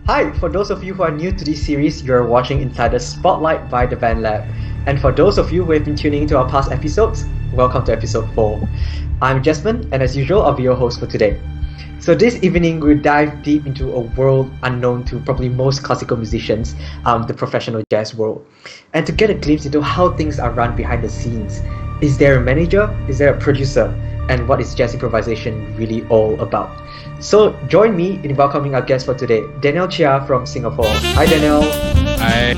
Hi, for those of you who are new to this series, you're watching INSIDER'S Spotlight by the Band Lab. And for those of you who have been tuning into our past episodes, welcome to episode 4. I'm Jasmine, and as usual, I'll be your host for today. So this evening, we'll dive deep into a world unknown to probably most classical musicians, the professional jazz world. And to get a glimpse into how things are run behind the scenes. Is there a manager? Is there a producer? And what is jazz improvisation really all about? So join me in welcoming our guest for today, Daniel Chia from Singapore. Hi Daniel. Hi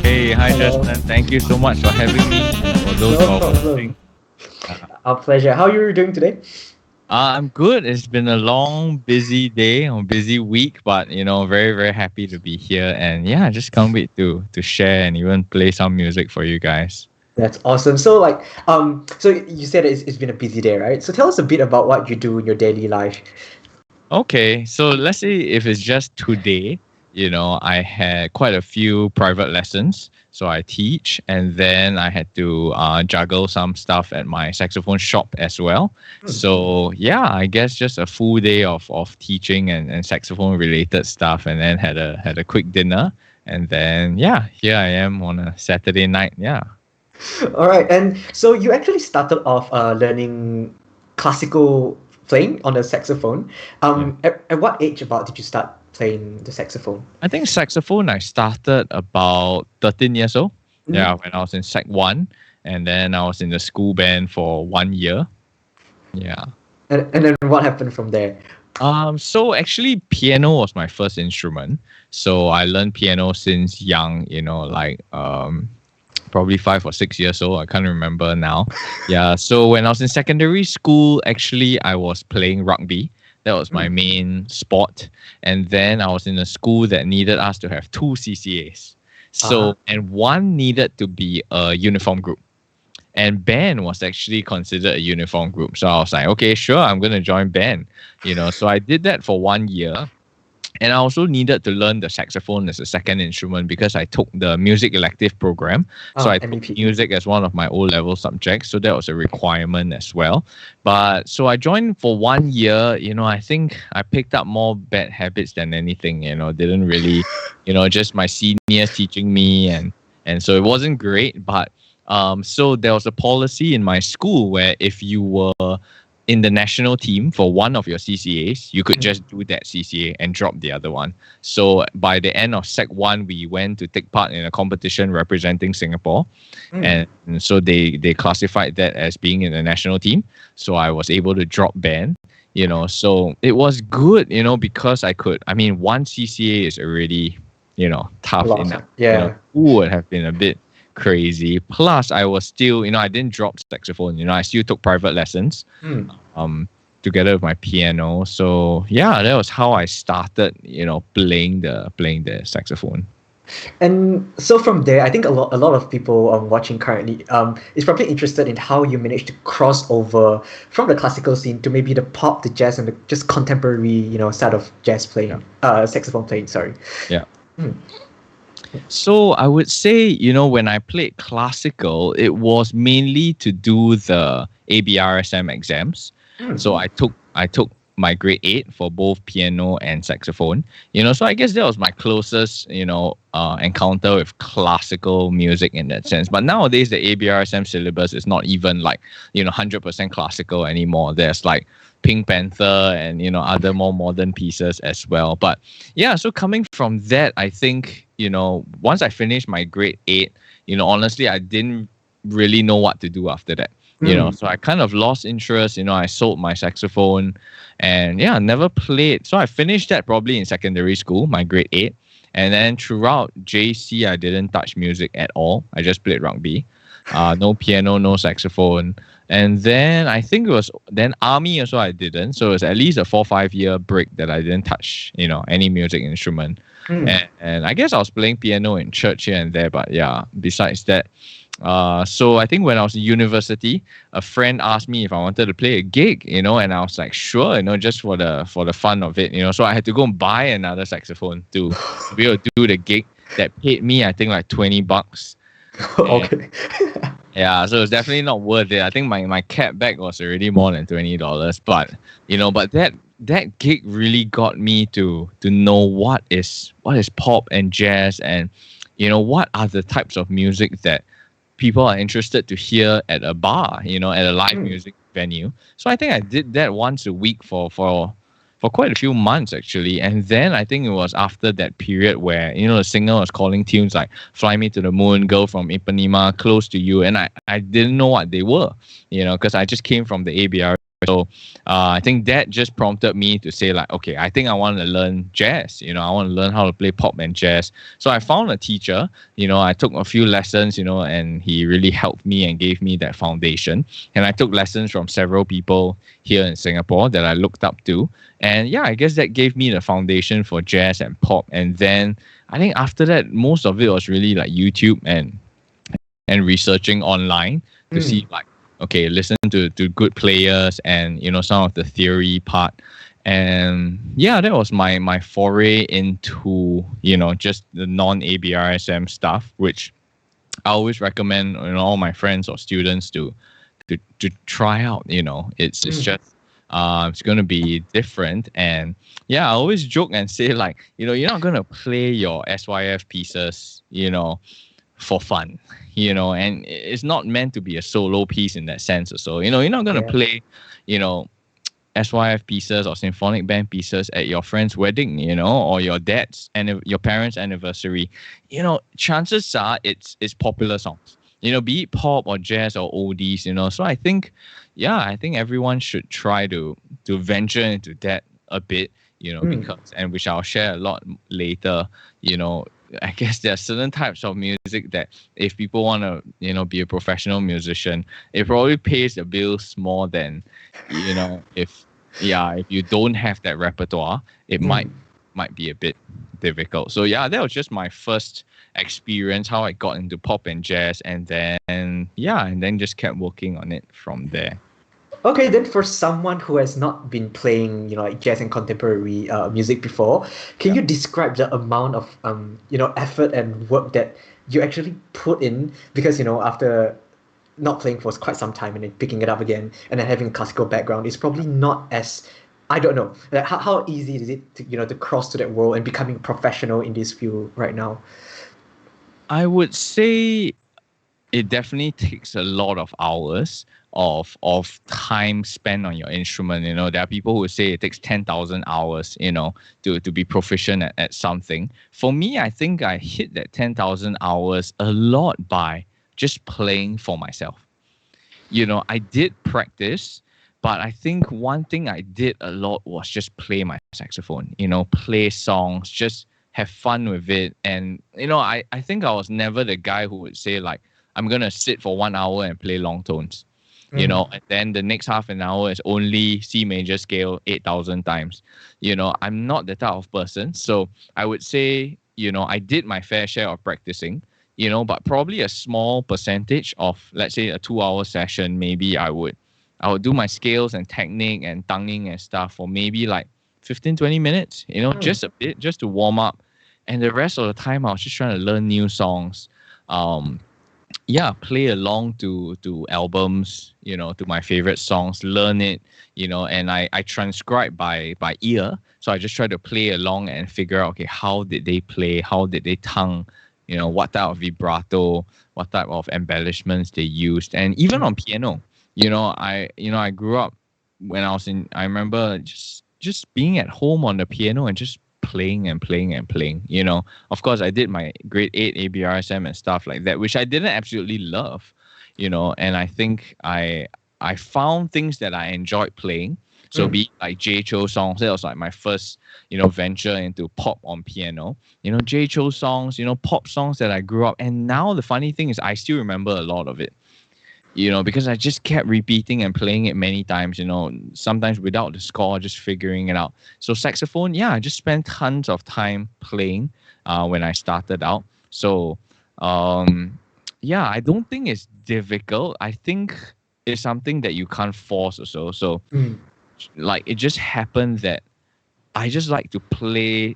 Justin. Thank you so much for having me. For those No problem. Our pleasure. How are you doing today? I'm good. It's been a long, busy day or busy week, but very, very happy to be here. And yeah, just can't wait to share and even play some music for you guys. That's awesome. So so you said it's been a busy day, right? So tell us a bit about what you do in your daily life. Okay, so let's say if it's just today, I had quite a few private lessons. So I teach, and then I had to juggle some stuff at my saxophone shop as well. So yeah, I guess just a full day of teaching and saxophone related stuff, and then had a quick dinner, and then yeah, here I am on a Saturday night. Yeah. All right, and so you actually started off learning classical playing on the saxophone. At what age about did you start playing the saxophone? I think saxophone I started about 13 years old. Yeah, when I was in Sec 1, and then I was in the school band for 1 year. Yeah. And then what happened from there? So actually piano was my first instrument. So I learned piano since young, probably 5 or 6 years old. I can't remember now. Yeah. So when I was in secondary school, actually I was playing rugby. That was my main sport. And then I was in a school that needed us to have 2 CCAs. So, and one needed to be a uniform group. And band was actually considered a uniform group. So I was like, okay, sure, I'm going to join band. So I did that for 1 year. And I also needed to learn the saxophone as a second instrument because I took the music elective program. So I took music as one of my O-level subjects. So that was a requirement as well. But so I joined for 1 year. I think I picked up more bad habits than anything. Didn't really, just my seniors teaching me. And so it wasn't great. But so there was a policy in my school where if you were in the national team for one of your CCAs, you could just do that CCA and drop the other one. So by the end of Sec 1, we went to take part in a competition representing Singapore. And so they classified that as being in the national team. So I was able to drop band, so it was good, because one CCA is already, tough enough. Yeah. Who would have been a bit crazy. Plus, I was still, I didn't drop saxophone. I still took private lessons together with my piano. So yeah, that was how I started, playing the saxophone. And so from there, I think a lot of people watching currently is probably interested in how you managed to cross over from the classical scene to maybe the pop, the jazz, and the just contemporary, side of jazz playing, saxophone playing. Sorry. Yeah. So I would say, when I played classical, it was mainly to do the ABRSM exams. So I took my grade 8 for both piano and saxophone. So I guess that was my closest, encounter with classical music in that sense. But nowadays, the ABRSM syllabus is not even 100% classical anymore. There's Pink Panther and, other more modern pieces as well. But yeah, so coming from that, I think, once I finished my grade 8, honestly, I didn't really know what to do after that. So I kind of lost interest. I sold my saxophone and yeah, never played. So I finished that probably in secondary school, my grade 8. And then throughout JC, I didn't touch music at all. I just played rugby. No piano, no saxophone. And then I think it was then army also I didn't. So it was at least a 4-5 year break that I didn't touch, any music instrument. And I guess I was playing piano in church here and there. But yeah, besides that, so I think when I was in university, a friend asked me if I wanted to play a gig, and I was like, sure, just for the fun of it, so I had to go and buy another saxophone to be able to do the gig that paid me, I think $20. Okay. Yeah, so it's definitely not worth it. I think my cab bag was already more than $20, but but that that gig really got me to know what is pop and jazz, and what are the types of music that people are interested to hear at a bar, at a live Mm. music venue. So I think I did that once a week for quite a few months actually. And then I think it was after that period where, the singer was calling tunes like Fly Me to the Moon, Girl from Ipanema, Close to You. And I didn't know what they were, because I just came from the ABR. So I think that just prompted me to say like, okay, I think I want to learn jazz. I want to learn how to play pop and jazz. So I found a teacher. I took a few lessons. And he really helped me and gave me that foundation. And I took lessons from several people here in Singapore that I looked up to. And yeah, I guess that gave me the foundation for jazz and pop. And then I think after that, most of it was really like YouTube and researching online to see like, okay, listen to good players and some of the theory part. And yeah, that was my foray into just the non-ABRSM stuff, which I always recommend all my friends or students to try out. It's just it's gonna be different. And yeah, I always joke and say like, you're not gonna play your SYF pieces for fun, and it's not meant to be a solo piece in that sense. So you're not gonna play SYF pieces or symphonic band pieces at your friend's wedding, or your dad's and your parents' anniversary. Chances are it's popular songs, be it pop or jazz or oldies. So I think everyone should try to venture into that a bit, because, and which I'll share a lot later. I guess there are certain types of music that if people want to, be a professional musician, it probably pays the bills more than, if you don't have that repertoire, it might be a bit difficult. So yeah, that was just my first experience, how I got into pop and jazz, and then just kept working on it from there. Okay, then for someone who has not been playing, like jazz and contemporary music before, can you describe the amount of effort and work that you actually put in? Because after not playing for quite some time and then picking it up again and then having a classical background, it's probably not as, I don't know, like how easy is it to to cross to that world and becoming professional in this field right now? I would say it definitely takes a lot of hours of time spent on your instrument. There are people who say it takes 10,000 hours, to be proficient at something. For me, I think I hit that 10,000 hours a lot by just playing for myself. I did practice, but I think one thing I did a lot was just play my saxophone, play songs, just have fun with it. And, I think I was never the guy who would say like, I'm going to sit for 1 hour and play long tones, and then the next half an hour is only C major scale 8,000 times. I'm not the type of person. So I would say, I did my fair share of practicing, but probably a small percentage of, let's say, a 2-hour session, maybe I would do my scales and technique and tonguing and stuff for maybe like 15-20 minutes, just a bit, just to warm up. And the rest of the time, I was just trying to learn new songs. Play along to albums, to my favorite songs, learn it, and I transcribe by ear. So I just try to play along and figure out, okay, how did they play? How did they tongue? What type of vibrato, what type of embellishments they used. And even on piano, I grew up when I remember just being at home on the piano and just playing and playing and playing. Of course I did my grade 8 ABRSM and stuff like that, which I didn't absolutely love, and I think I found things that I enjoyed playing. So be it like Jay Chou songs, that was like my first, venture into pop on piano. Jay Chou songs, pop songs that I grew up. And now the funny thing is I still remember a lot of it. Because I just kept repeating and playing it many times, sometimes without the score, just figuring it out. So saxophone, I just spent tons of time playing when I started out. So, I don't think it's difficult. I think it's something that you can't force also. So, like, it just happened that I just like to play,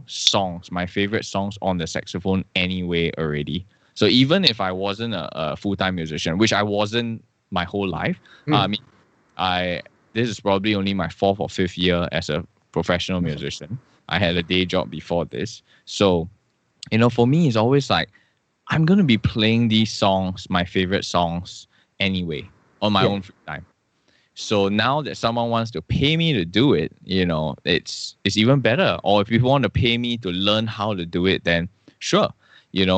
songs, my favorite songs on the saxophone anyway already. So even if I wasn't a full-time musician, which I wasn't my whole life, I this is probably only my 4th or 5th year as a professional musician. I had a day job before this. So, for me, it's always like, I'm going to be playing these songs, my favorite songs, anyway, on my own free time. So now that someone wants to pay me to do it, it's even better. Or if you want to pay me to learn how to do it, then sure,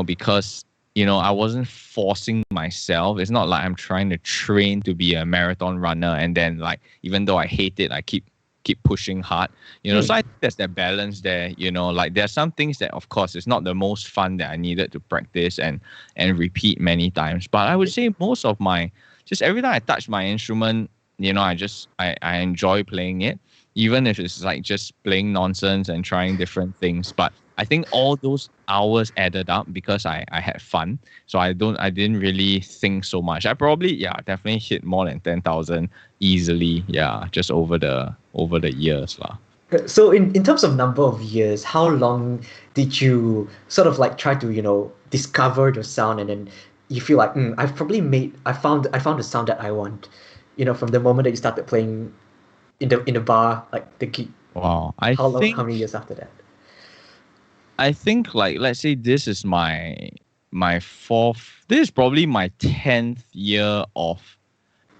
because, I wasn't forcing myself. It's not like I'm trying to train to be a marathon runner. And then like, even though I hate it, I keep pushing hard, so I think there's that balance there, like there are some things that of course it's not the most fun that I needed to practice and repeat many times. But I would say most of just every time I touch my instrument, I enjoy playing it, even if it's like just playing nonsense and trying different things. But I think all those hours added up because I had fun. So I didn't really think so much. I probably, definitely hit more than 10,000 easily. Yeah, just over the years lah. So in terms of number of years, how long did you sort of like try to, discover the sound, and then you feel like, I found the sound that I want, from the moment that you started playing in the bar, like the gig. Wow. How many years after that? I think like, let's say this is my 4th, this is probably my 10th year of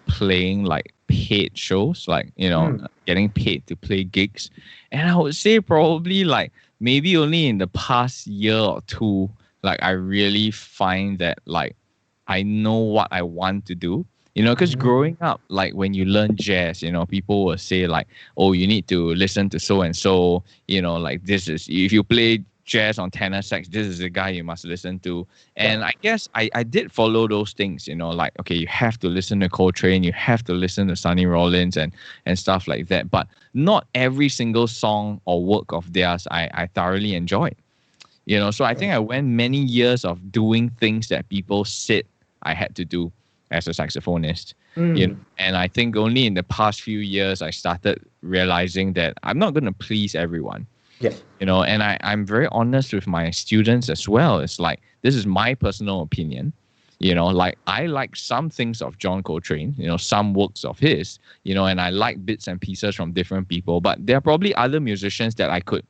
playing like paid shows, like, getting paid to play gigs. And I would say probably like maybe only in the past year or two, like I really find that like I know what I want to do. Because growing up, like when you learn jazz, people will say like, oh, you need to listen to so and so, like this is, if you play jazz on tenor sax, this is the guy you must listen to. And I guess I did follow those things, like, okay, you have to listen to Coltrane, you have to listen to Sonny Rollins and stuff like that. But not every single song or work of theirs I thoroughly enjoyed. So I think I went many years of doing things that people said I had to do as a saxophonist. And I think only in the past few years I started realizing that I'm not going to please everyone. Yeah. And I'm very honest with my students as well. It's like, this is my personal opinion. Like I like some things of John Coltrane, some works of his, and I like bits and pieces from different people. But there are probably other musicians that I could,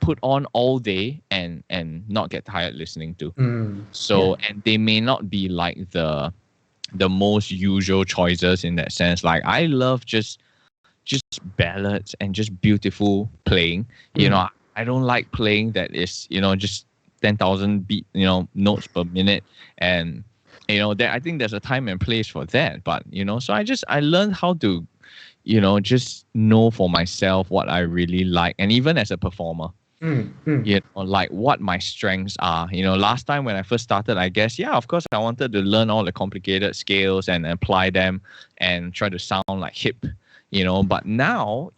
put on all day and not get tired listening to. And they may not be like the most usual choices in that sense. Like I love just ballads and just beautiful playing. I don't like playing that is, just 10,000 beat, notes per minute. And, I think there's a time and place for that. But, so I learned how to, just know for myself what I really like. And even as a performer, like what my strengths are. Last time when I first started, I guess, of course, I wanted to learn all the complicated scales and apply them and try to sound like hip. But now,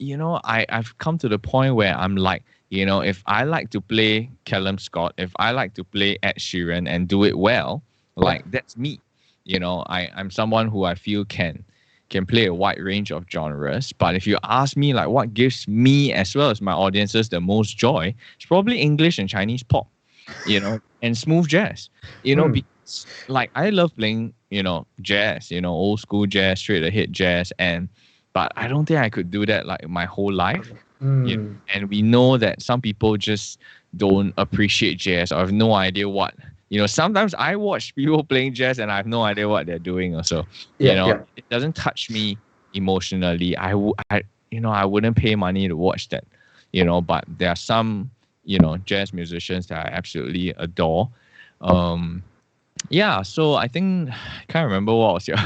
I've come to the point where I'm like, if I like to play Callum Scott, if I like to play Ed Sheeran and do it well, like that's me. I'm someone who I feel can play a wide range of genres. But if you ask me like what gives me as well as my audiences the most joy, it's probably English and Chinese pop, and smooth jazz, because like I love playing, jazz, old school jazz, straight ahead jazz, but I don't think I could do that like my whole life. And we know that some people just don't appreciate jazz or have no idea what, sometimes I watch people playing jazz and I have no idea what they're doing also. It doesn't touch me emotionally. I wouldn't pay money to watch that, but there are some, jazz musicians that I absolutely adore. So I think, I can't remember what was your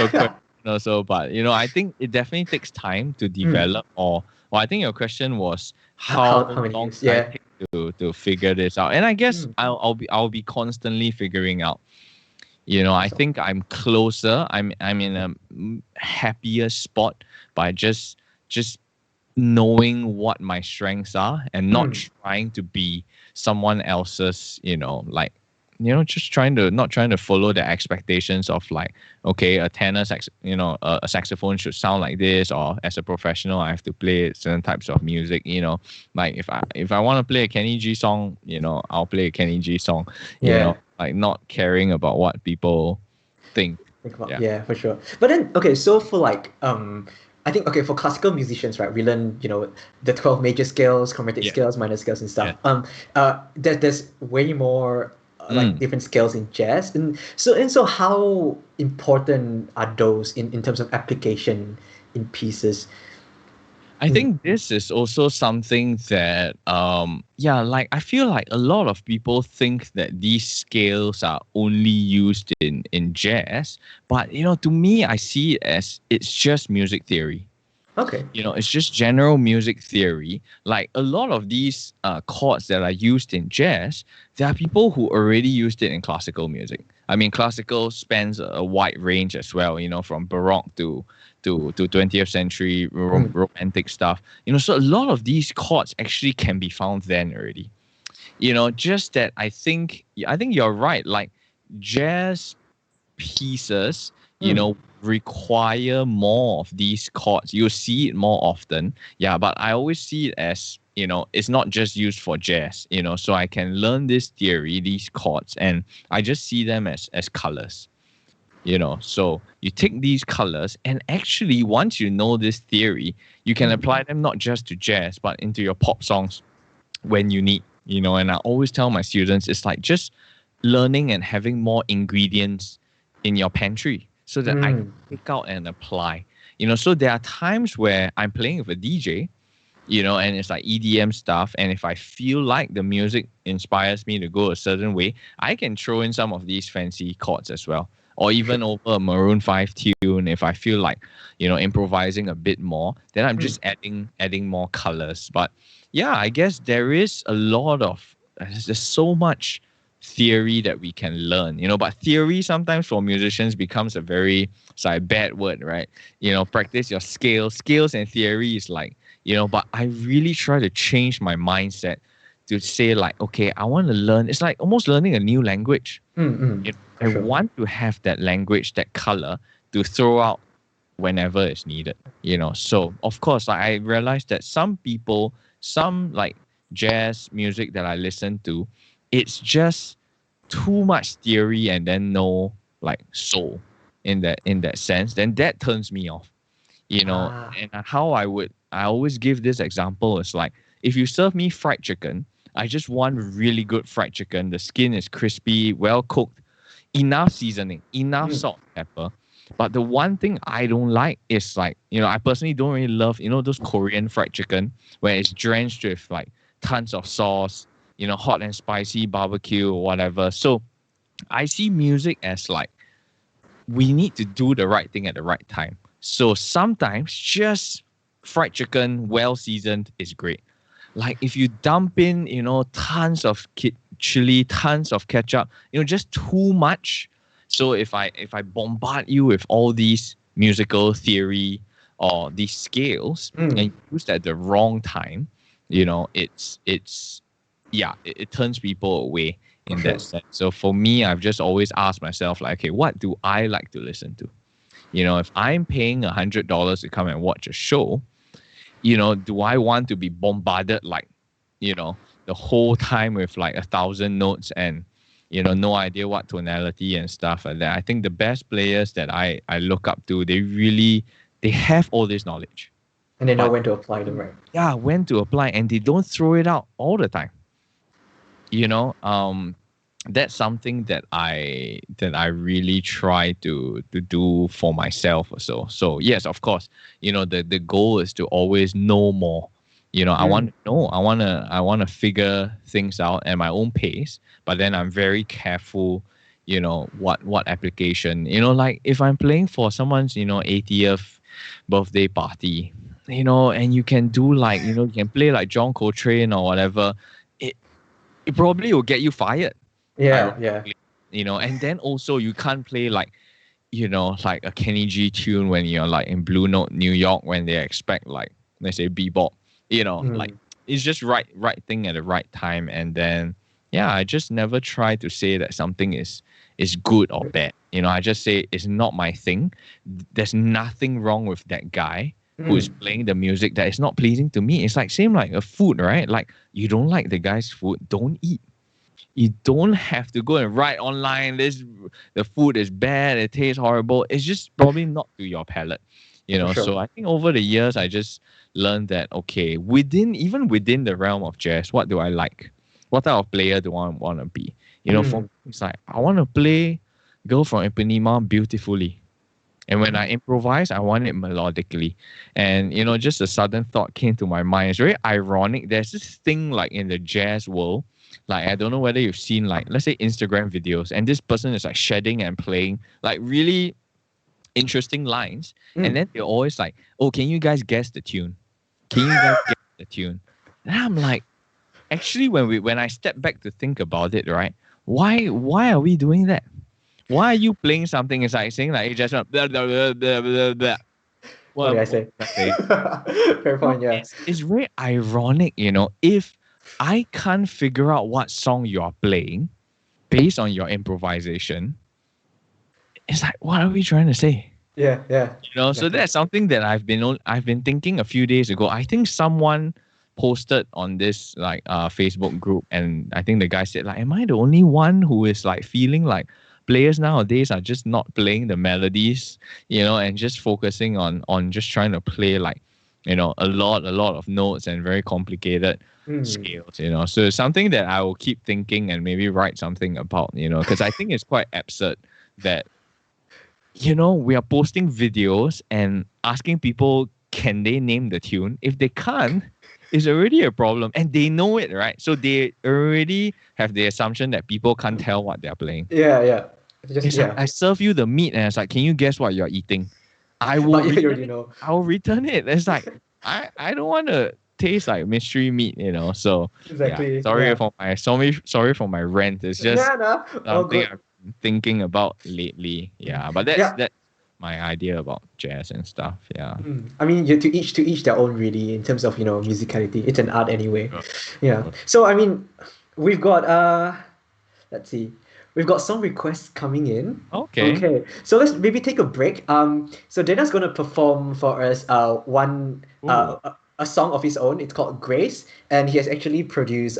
question. Also, but I think it definitely takes time to develop. Or I think your question was how long does it take to figure this out? And I guess I'll be constantly figuring out. I think I'm closer. I'm in a happier spot by just knowing what my strengths are and not trying to be someone else's. Just not trying to follow the expectations of like, okay, a tenor sax, a saxophone should sound like this, or as a professional, I have to play certain types of music. Like if I want to play a Kenny G song, I'll play a Kenny G song. Like not caring about what people think. For sure. But then, okay, so for like I think okay for classical musicians, right? We learn the 12 major scales, chromatic Yeah. scales, minor scales, and Yeah. stuff. There's way more like Mm. different scales in jazz, and so how important are those in terms of application in pieces? I Mm, think this is also something that yeah, like I feel like a lot of people think that these scales are only used in jazz, but to me I see it as it's just music theory. okay. It's just general music theory. Like a lot of these chords that are used in jazz, there are people who already used it in classical music. I mean, classical spans a wide range as well, from baroque to 20th century Mm, romantic stuff. So a lot of these chords actually can be found then already. Just that I think you're right. Like jazz pieces, mm, require more of these chords. You see it more often. Yeah, but I always see it as, it's not just used for jazz, so I can learn this theory, these chords, and I just see them as colors. So you take these colors, and actually once you know this theory, you can mm, apply them not just to jazz but into your pop songs when you need. And I always tell my students it's like just learning and having more ingredients in your pantry so that I can mm, pick out and apply. So there are times where I'm playing with a DJ, and it's like EDM stuff. And if I feel like the music inspires me to go a certain way, I can throw in some of these fancy chords as well. Or sure. even over a Maroon 5 tune, if I feel like, improvising a bit more, then I'm Mm, just adding more colors. But yeah, I guess there is a lot of there's so much theory that we can learn, but theory sometimes for musicians becomes a very bad word, right? Practice your scales and theory is like, but I really try to change my mindset to say like, okay, I want to learn. It's like almost learning a new language. for I sure. want to have that language, that color to throw out whenever it's needed. So of course, like, I realized that some people, some like jazz music that I listen to, it's just too much theory and then no like soul in that sense. Then that turns me off. Ah, And I always give this example is like, if you serve me fried chicken, I just want really good fried chicken. The skin is crispy, well cooked, enough seasoning, enough mm, salt, pepper. But the one thing I don't like is like, I personally don't really love, those Korean fried chicken where it's drenched with like tons of sauce, hot and spicy barbecue or whatever. So I see music as like, we need to do the right thing at the right time. So sometimes just fried chicken, well seasoned, is great. Like if you dump in, tons of chili, tons of ketchup, just too much. So if I bombard you with all these musical theory or these scales mm, and use at the wrong time, it's yeah, it turns people away for in that sure. sense. So for me, I've just always asked myself like, okay, what do I like to listen to? If I'm paying $100 to come and watch a show, do I want to be bombarded like, the whole time with like 1,000 notes and, no idea what tonality and stuff like that? I think the best players that I look up to, they have all this knowledge, And they know but when to apply them, right? yeah, when to apply, and they don't throw it out all the time. you know um that's something that I really try to do for myself or so. So yes, of course, the goal is to always know more. I want Mm, to know, I want to figure things out at my own pace, but then I'm very careful, what application, like if I'm playing for someone's 80th birthday party, and you can do like, you can play like John Coltrane or whatever, it it probably will get you fired, yeah, yeah. ironically. And then also you can't play like, like a Kenny G tune when you're like in Blue Note, New York, when they expect like, let's say bebop, like Mm, it's just right thing at the right time. And then, yeah, I just never try to say that something is good or bad. I just say it's not my thing. There's nothing wrong with that guy who is mm, playing the music that is not pleasing to me. It's like same like a food, right? Like you don't like the guy's food, don't eat. You don't have to go and write online, the food is bad, it tastes horrible. It's just probably not to your palate. you For know. sure. So I think over the years I just learned that, okay, even within the realm of jazz, what do I like? What type of player do I want to be? You know, for me, it's like I want to play Girl from Ipanema beautifully. And when I improvise, I want it melodically. And, you know, just a sudden thought came to my mind. It's very ironic. There's this thing like in the jazz world, like, I don't know whether you've seen, like, let's say Instagram videos, and this person is like shedding and playing like really interesting lines. And then they're always like, oh, can you guys guess the tune? Can you guys guess the tune? And I'm like, actually, when I step back to think about it, right? Why are we doing that? Why are you playing something? It's like saying like you just blah, blah, blah, blah, blah, blah. What did I say? Fair point, yeah. It's very ironic, you know, if I can't figure out what song you're playing based on your improvisation, it's like, what are we trying to say? Yeah. You know, so that's something that I've been thinking a few days ago. I think someone posted on this like Facebook group, and I think the guy said like, am I the only one who is like feeling like players nowadays are just not playing the melodies, you know, and just focusing on just trying to play like, you know, a lot of notes and very complicated scales, you know. So it's something that I will keep thinking and maybe write something about, you know, because I think it's quite absurd that, you know, we are posting videos and asking people, can they name the tune? If they can't, it's already a problem, and they know it, right? So they already have the assumption that people can't tell what they're playing. Yeah. It's like, I serve you the meat, and it's like, can you guess what you're eating? I will. You already know. I will return it. It's like, I don't want to taste like mystery meat, you know. So Exactly. yeah, sorry for my rant. It's just something I'm thinking about lately. Yeah, but that's my idea about jazz and stuff. Yeah. I mean, to each their own, really, in terms of, you know, musicality. It's an art anyway. Sure. Yeah. So I mean, we've got let's see. We've got some requests coming in. Okay. So let's maybe take a break. So Dana's gonna perform for us a song of his own. It's called Grace, and he has actually produced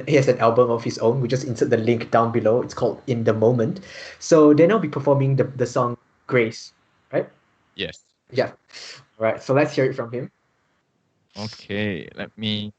he has an album of his own. We just insert the link down below. It's called In the Moment. So Dana will be performing the song Grace, right? Yes. Yeah. All right. So let's hear it from him. Okay. Let me.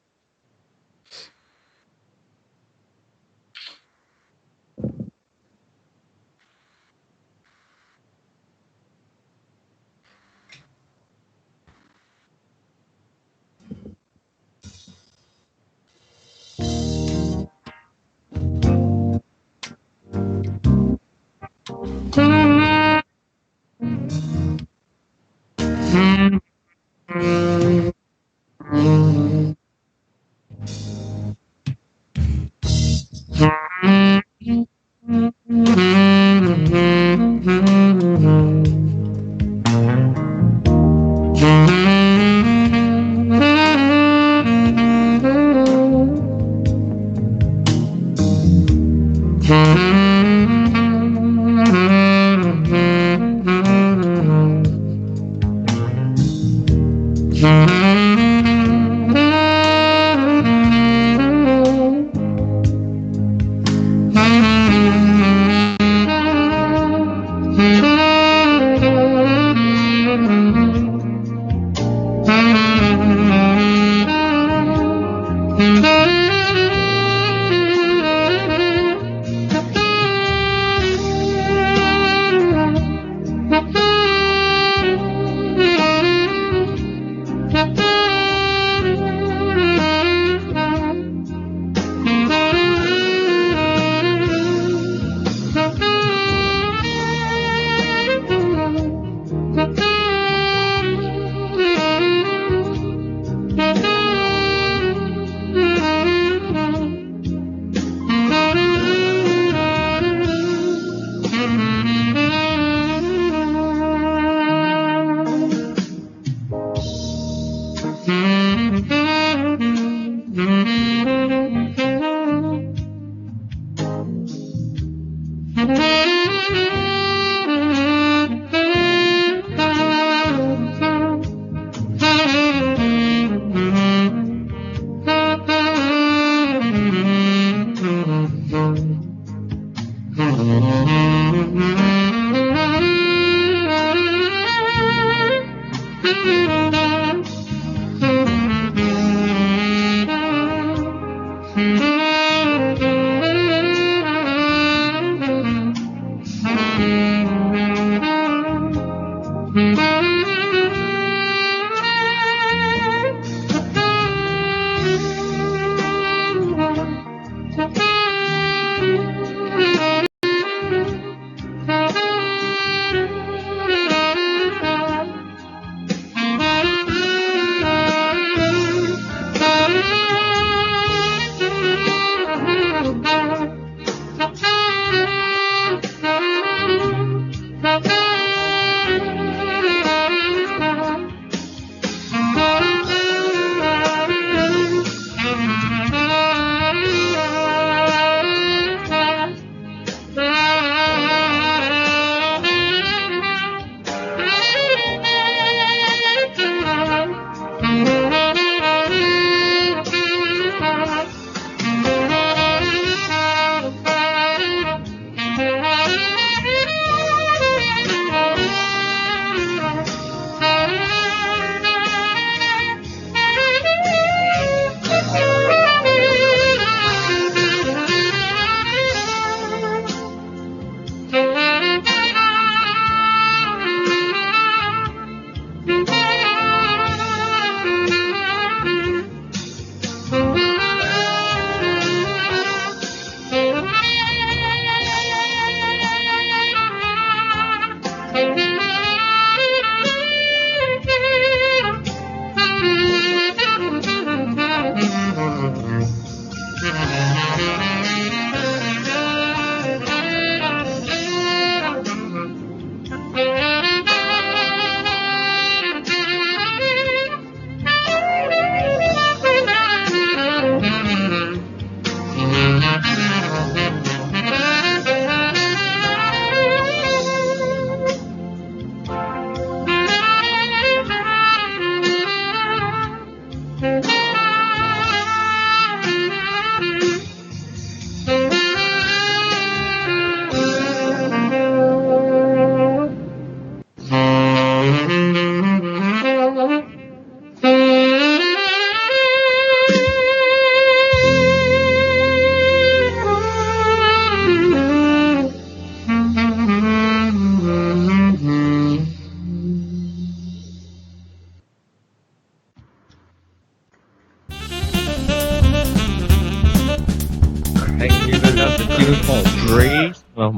Thank you. That's the tune called Grace, one of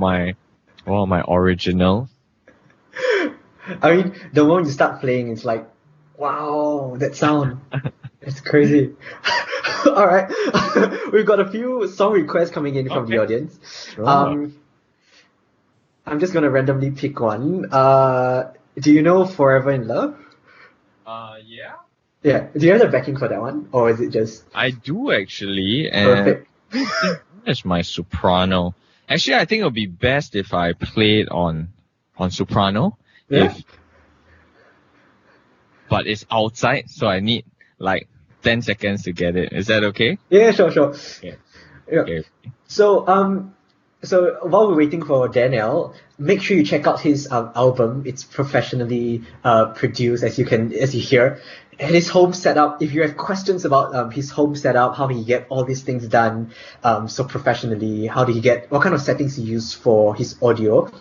my originals. I mean, the moment you start playing, it's like, wow, that sound. It's crazy. All right. We've got a few song requests coming in from the audience. Sure. I'm just going to randomly pick one. Do you know Forever in Love? Yeah. Yeah. Do you have the backing for that one? Or is it just I do actually, and perfect? that's my soprano. Actually, I think it would be best if I played on soprano. Yeah. But it's outside, so I need like 10 seconds to get it. Is that okay? Yeah, sure. Okay. Yeah. Okay. So while we're waiting for Daniel, make sure you check out his album. It's professionally produced, as you hear. And his home setup. If you have questions about his home setup, how he get all these things done so professionally, what kind of settings he used for his audio,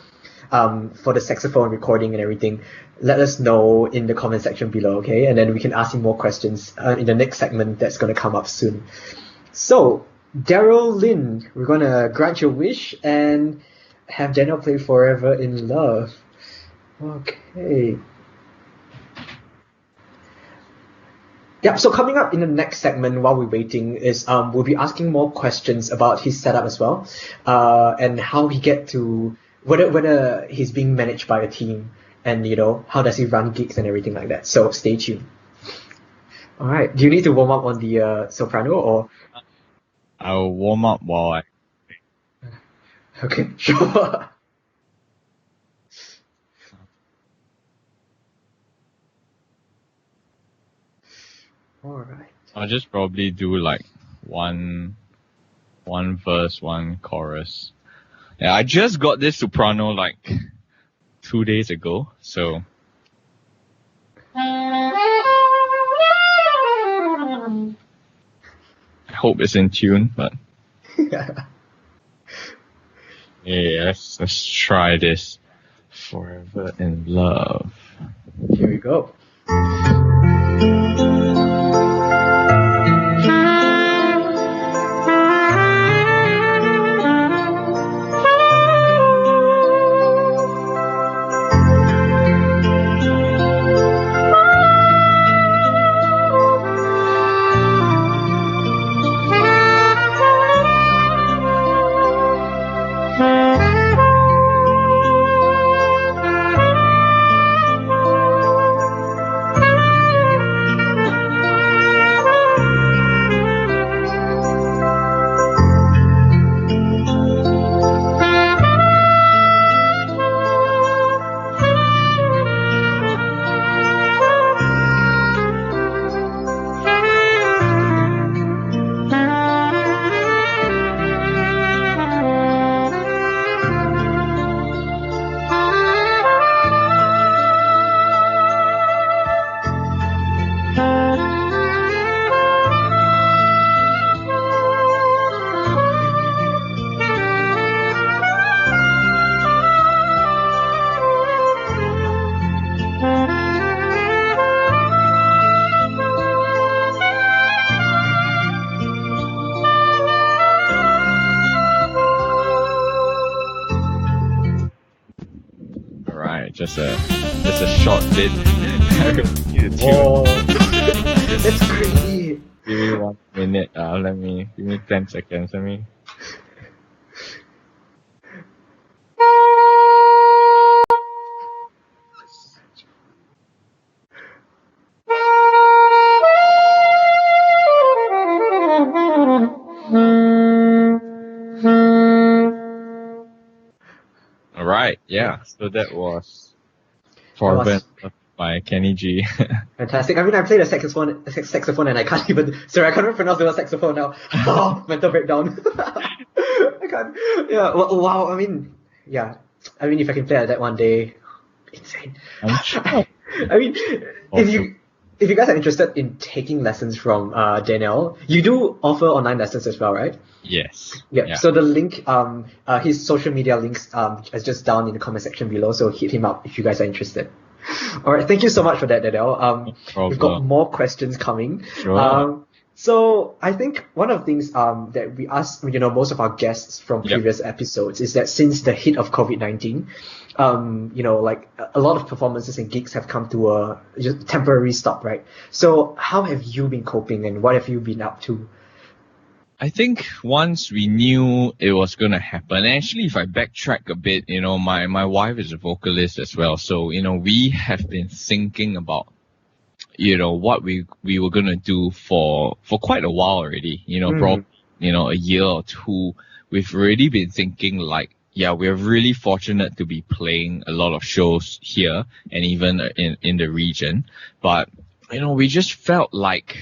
for the saxophone recording and everything, let us know in the comment section below, okay? And then we can ask him more questions in the next segment that's going to come up soon. So, Daryl Lin, we're going to grant your wish and have Daniel play Forever in Love. Okay. Yeah, so coming up in the next segment while we're waiting is we'll be asking more questions about his setup as well, and how he get to whether he's being managed by a team, and how does he run gigs and everything like that. So stay tuned. All right, do you need to warm up on the soprano or? I'll warm up while I. Okay, sure. All right. I'll just probably do like one verse, one chorus. Yeah, I just got this soprano like 2 days ago, so. I hope it's in tune, but. Yeah, let's try this. Forever in Love. Here we go. Just a short bit. Whoa. That's crazy. Give me 1 minute. Give me 10 seconds. Alright, yeah. So that was Forever by Kenny G. Fantastic. I mean, I played a saxophone and I can't even pronounce the word saxophone now. Oh, mental breakdown. I can't. Yeah, wow. I mean, if I can play like that one day, insane. I'm sure. I mean, if you guys are interested in taking lessons from Daniel, you do offer online lessons as well, right? Yes. Yeah. So the link, his social media links, is just down in the comment section below. So hit him up if you guys are interested. All right. Thank you so much for that, Daniel. No problem. We've got more questions coming. Sure. So I think one of the things that we ask, most of our guests from Yep. previous episodes is that since the hit of COVID-19, like a lot of performances and gigs have come to a just temporary stop, right? So how have you been coping and what have you been up to? I think once we knew it was going to happen, actually, if I backtrack a bit, my wife is a vocalist as well. So, we have been thinking about, what we were going to do for quite a while already, probably, a year or two. We've already been thinking like, yeah, we're really fortunate to be playing a lot of shows here and even in the region. But, we just felt like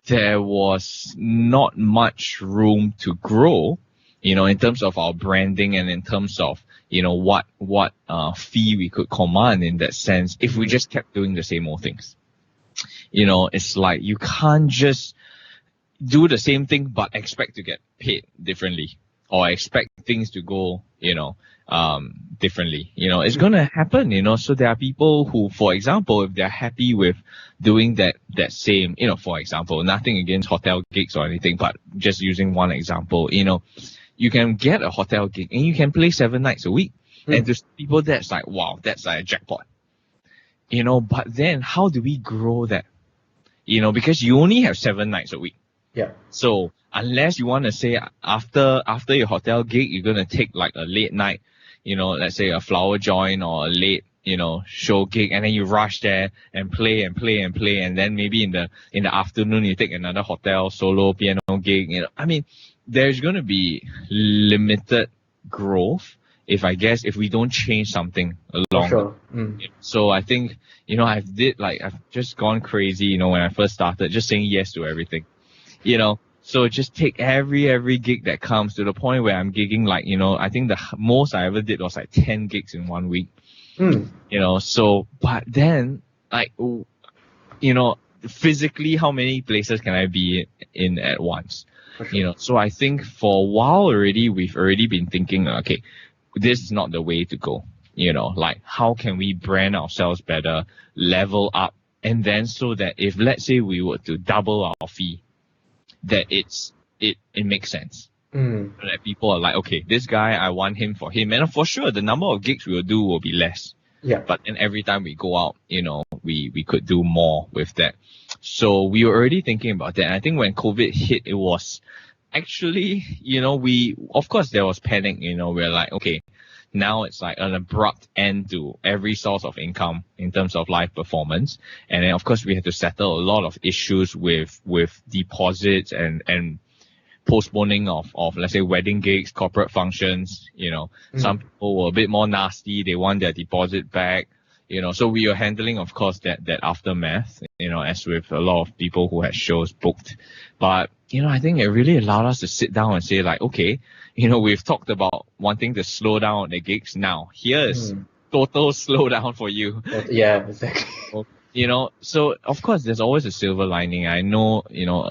there was not much room to grow, in terms of our branding and in terms of, what fee we could command in that sense if we just kept doing the same old things. It's like you can't just do the same thing but expect to get paid differently or expect things to go, differently. It's going to happen, so there are people who, for example, if they're happy with doing that same, for example, nothing against hotel gigs or anything, but just using one example, you can get a hotel gig and you can play 7 nights a week. And to people, that's like, wow, that's like a jackpot. But then how do we grow that? Because you only have 7 nights a week. Yeah. So unless you want to say after your hotel gig, you're going to take like a late night, let's say a flower joint or a late, show gig, and then you rush there and play and play and play. And then maybe in the afternoon, you take another hotel solo piano gig. I mean, there's going to be limited growth if we don't change something along. Sure. So I think, I've just gone crazy, when I first started, just saying yes to everything, so just take every gig that comes to the point where I'm gigging like, I think the most I ever did was like 10 gigs in 1 week, so, but then like, physically, how many places can I be in at once? Sure. So I think for a while already, we've already been thinking, okay, this is not the way to go. Like how can we brand ourselves better, level up, and then so that if let's say we were to double our fee, that it makes sense. So that people are like, okay, this guy, I want him for him, and for sure the number of gigs we will do will be less. Yeah. But then every time we go out, we could do more with that. So we were already thinking about that. And I think when COVID hit, it was actually, of course there was panic, we're like, okay, now it's like an abrupt end to every source of income in terms of live performance. And then of course we had to settle a lot of issues with deposits and postponing of let's say wedding gigs, corporate functions. Some people were a bit more nasty, they want their deposit back. So we were handling, of course, that aftermath, as with a lot of people who had shows booked. But, I think it really allowed us to sit down and say like, okay, we've talked about wanting to slow down the gigs. Now, here's total slowdown for you. Yeah, exactly. So of course, there's always a silver lining. I know,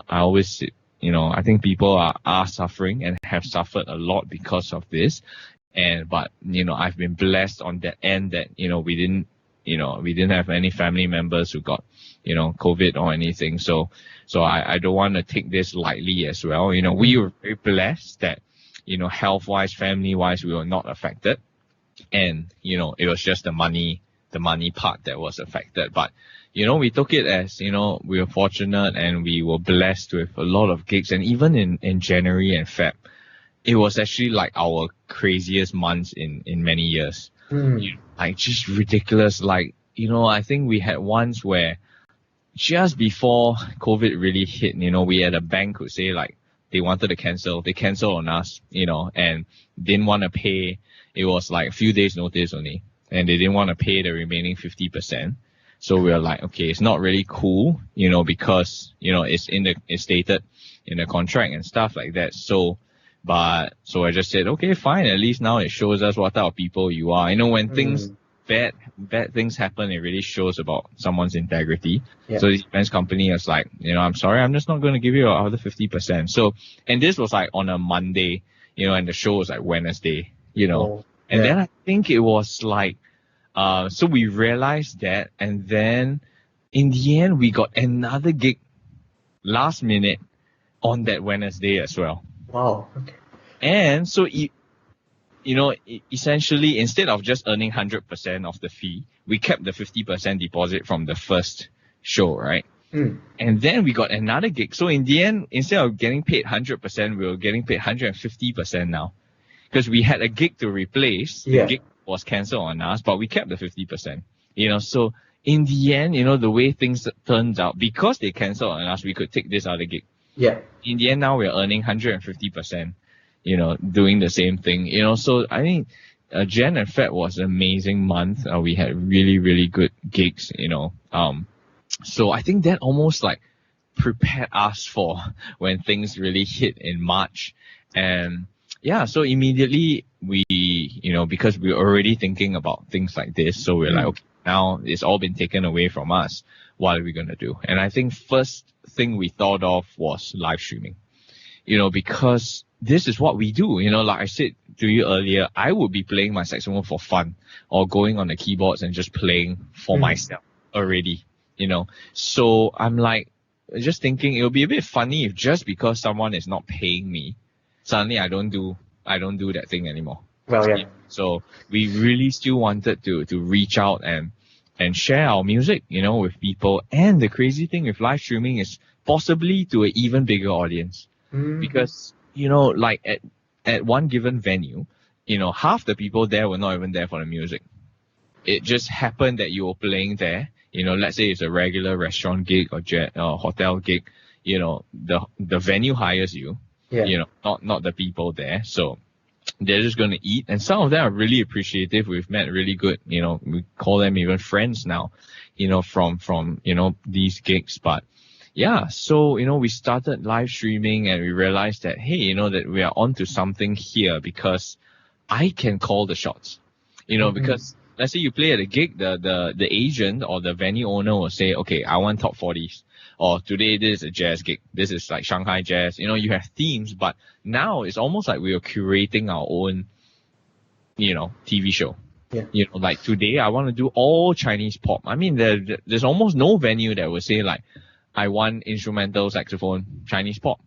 I always, I think people are suffering and have suffered a lot because of this. But, I've been blessed on that end that, we didn't have any family members who got, COVID or anything. So I don't want to take this lightly as well. We were very blessed that, health-wise, family-wise, we were not affected. And, it was just the money part that was affected. But, we took it as, we were fortunate and we were blessed with a lot of gigs. And even in January and Feb, it was actually like our craziest months in many years. Like just ridiculous. Like, I think we had ones where just before COVID really hit, we had a bank who say like they wanted to cancel. They canceled on us, and didn't want to pay. It was like a few days notice only, and they didn't want to pay the remaining 50%. So we were like, okay, it's not really cool, because, it's stated in the contract and stuff like that. So I just said, okay, fine. At least now it shows us what type of people you are. When things, bad things happen, it really shows about someone's integrity. Yeah. So the events company was like, I'm sorry, I'm just not going to give you our other 50%. So, and this was like on a Monday, and the show was like Wednesday, and then I think it was like, so we realized that, and then in the end, we got another gig last minute on that Wednesday as well. Wow. Okay. And so, essentially, instead of just earning 100% of the fee, we kept the 50% deposit from the first show, right? And then we got another gig. So in the end, instead of getting paid 100%, we were getting paid 150% now. Because we had a gig to replace. The gig was cancelled on us, but we kept the 50%. So in the end, the way things turned out, because they cancelled on us, we could take this other gig. Yeah. In the end, now we're earning 150%, doing the same thing. So I think Jan and Feb was an amazing month. We had really, really good gigs, So I think that almost like prepared us for when things really hit in March. And yeah, so immediately we, because we were already thinking about things like this, so we're like, okay, now it's all been taken away from us. What are we going to do? And I think first thing we thought of was live streaming, because this is what we do. Like I said to you earlier, I would be playing my saxophone for fun or going on the keyboards and just playing for myself already. So I'm like, just thinking it would be a bit funny if just because someone is not paying me, suddenly I don't do that thing anymore. Well, yeah. So we really still wanted to reach out and share our music, with people. And the crazy thing with live streaming is possibly to an even bigger audience. Because, like at one given venue, half the people there were not even there for the music. It just happened that you were playing there. Let's say it's a regular restaurant gig or hotel gig, the venue hires you, not the people there. So they're just going to eat. And some of them are really appreciative. We've met really good, we call them even friends now, from these gigs. But yeah, so, we started live streaming and we realized that, hey, that we are onto something here because I can call the shots, because let's say you play at a gig, the agent or the venue owner will say, okay, I want top 40s. Or today this is a jazz gig. This is like Shanghai jazz. You have themes, but now it's almost like we are curating our own, TV show. Yeah. Like today I want to do all Chinese pop. I mean, there's almost no venue that will say like, I want instrumental saxophone Chinese pop.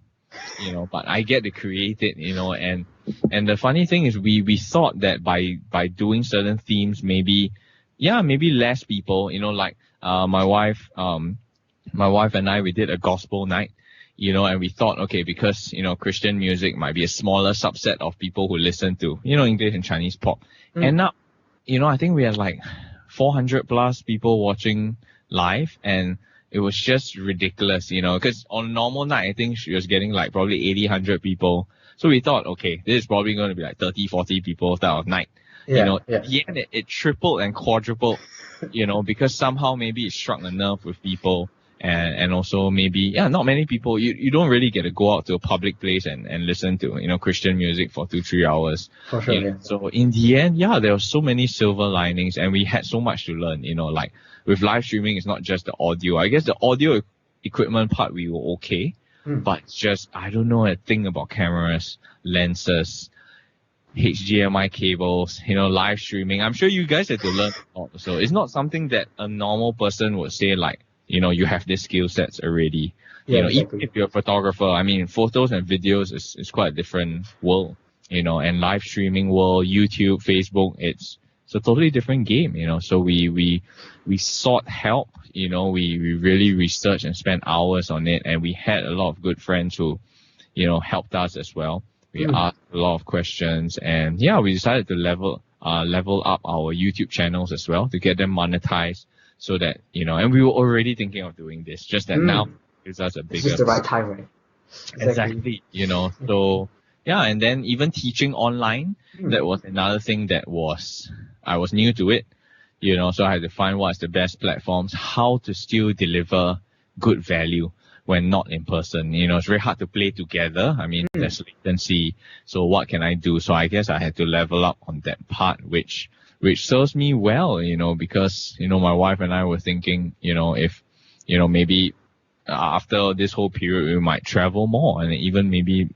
But I get to create it, and the funny thing is we thought that by doing certain themes, maybe less people, like, my wife and I, we did a gospel night, and we thought, okay, because, Christian music might be a smaller subset of people who listen to, English and Chinese pop. And now, I think we had like 400 plus people watching live, and it was just ridiculous, because on a normal night, I think she was getting like probably 80, 100 people. So we thought, okay, this is probably going to be like 30, 40 people type of night. Yeah. It tripled and quadrupled, because somehow maybe it struck a nerve with people. And also maybe, not many people, you don't really get to go out to a public place and listen to, Christian music for 2-3 hours. For sure, yeah. So in the end, there were so many silver linings and we had so much to learn, like with live streaming, it's not just the audio. I guess the audio equipment part, we were okay, but it's just, I don't know a thing about cameras, lenses, HDMI cables, live streaming. I'm sure you guys had to learn a lot. So it's not something that a normal person would say like, you have these skill sets already. Exactly. Even if you're a photographer, I mean, photos and videos is quite a different world, and live streaming world, YouTube, Facebook, it's a totally different game, So we sought help, we really researched and spent hours on it, and we had a lot of good friends who, helped us as well. We asked a lot of questions, and we decided to level up our YouTube channels as well to get them monetized. So that, and we were already thinking of doing this, just that now gives us a bigger... It's just the right time, right? Exactly. So, and then even teaching online, that was another thing that I was new to it, so I had to find what's the best platforms, how to still deliver good value when not in person. It's very hard to play together. I mean, there's latency. So what can I do? So I guess I had to level up on that part, which serves me well, because, my wife and I were thinking, if, maybe after this whole period, we might travel more and even maybe,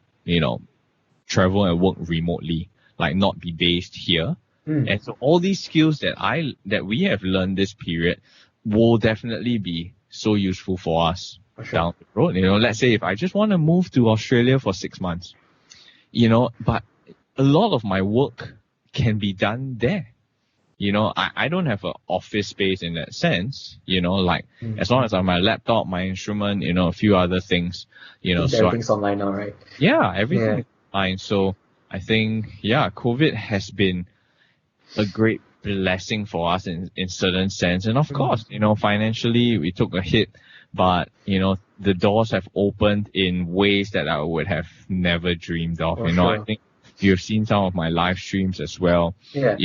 travel and work remotely, like not be based here. And so all these skills that we have learned this period will definitely be so useful for us, sure. down the road. Let's say if I just want to move to Australia for 6 months, but a lot of my work can be done there. I don't have an office space in that sense, as long as I have my laptop, my instrument, a few other things, Since everything's online now, right? Yeah, everything is online. So I think, COVID has been a great blessing for us in certain sense. And of course, financially we took a hit, but, the doors have opened in ways that I would have never dreamed of. Sure. I think you've seen some of my live streams as well. Yeah.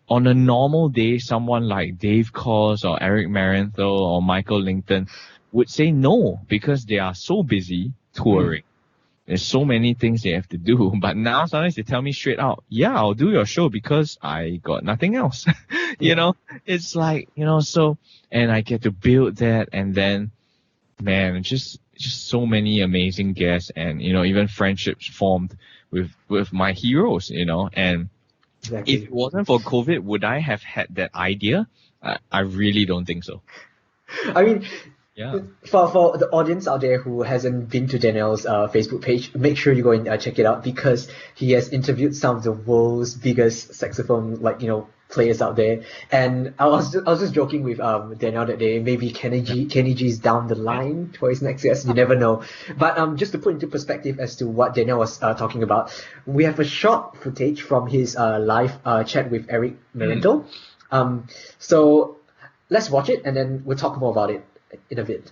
On a normal day, someone like Dave Koz or Eric Marienthal or Michael Lington would say no because they are so busy touring. There's so many things they have to do. But now sometimes they tell me straight out, yeah, I'll do your show because I got nothing else. It's like, so, and I get to build that, and then, man, just so many amazing guests, and, even friendships formed with my heroes, and exactly. If it wasn't for COVID, would I have had that idea? I really don't think so. I mean, for the audience out there who hasn't been to Daniel's Facebook page, make sure you go and check it out, because he has interviewed some of the world's biggest saxophone, players out there. And I was just joking with Daniel that day, maybe Kenny G is down the line for his next guest. You never know. But just to put into perspective as to what Daniel was talking about, we have a short footage from his live chat with Eric Marienthal. So let's watch it, and then we'll talk more about it in a bit.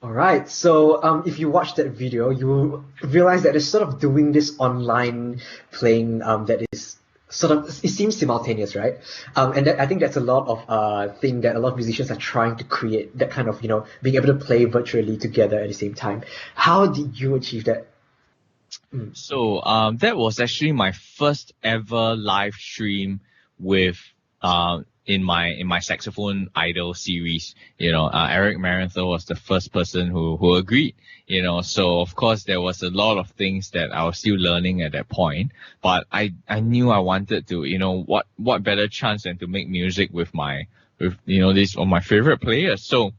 All right, so if you watch that video, you will realize that they're sort of doing this online playing that is sort of, it seems simultaneous, right? And I think that's a lot of thing that a lot of musicians are trying to create, that kind of, being able to play virtually together at the same time. How did you achieve that? So that was actually my first ever live stream with in my saxophone idol series. Eric Marienthal was the first person who agreed. So of course there was a lot of things that I was still learning at that point, but I knew I wanted to, what better chance than to make music with these are my favorite players. So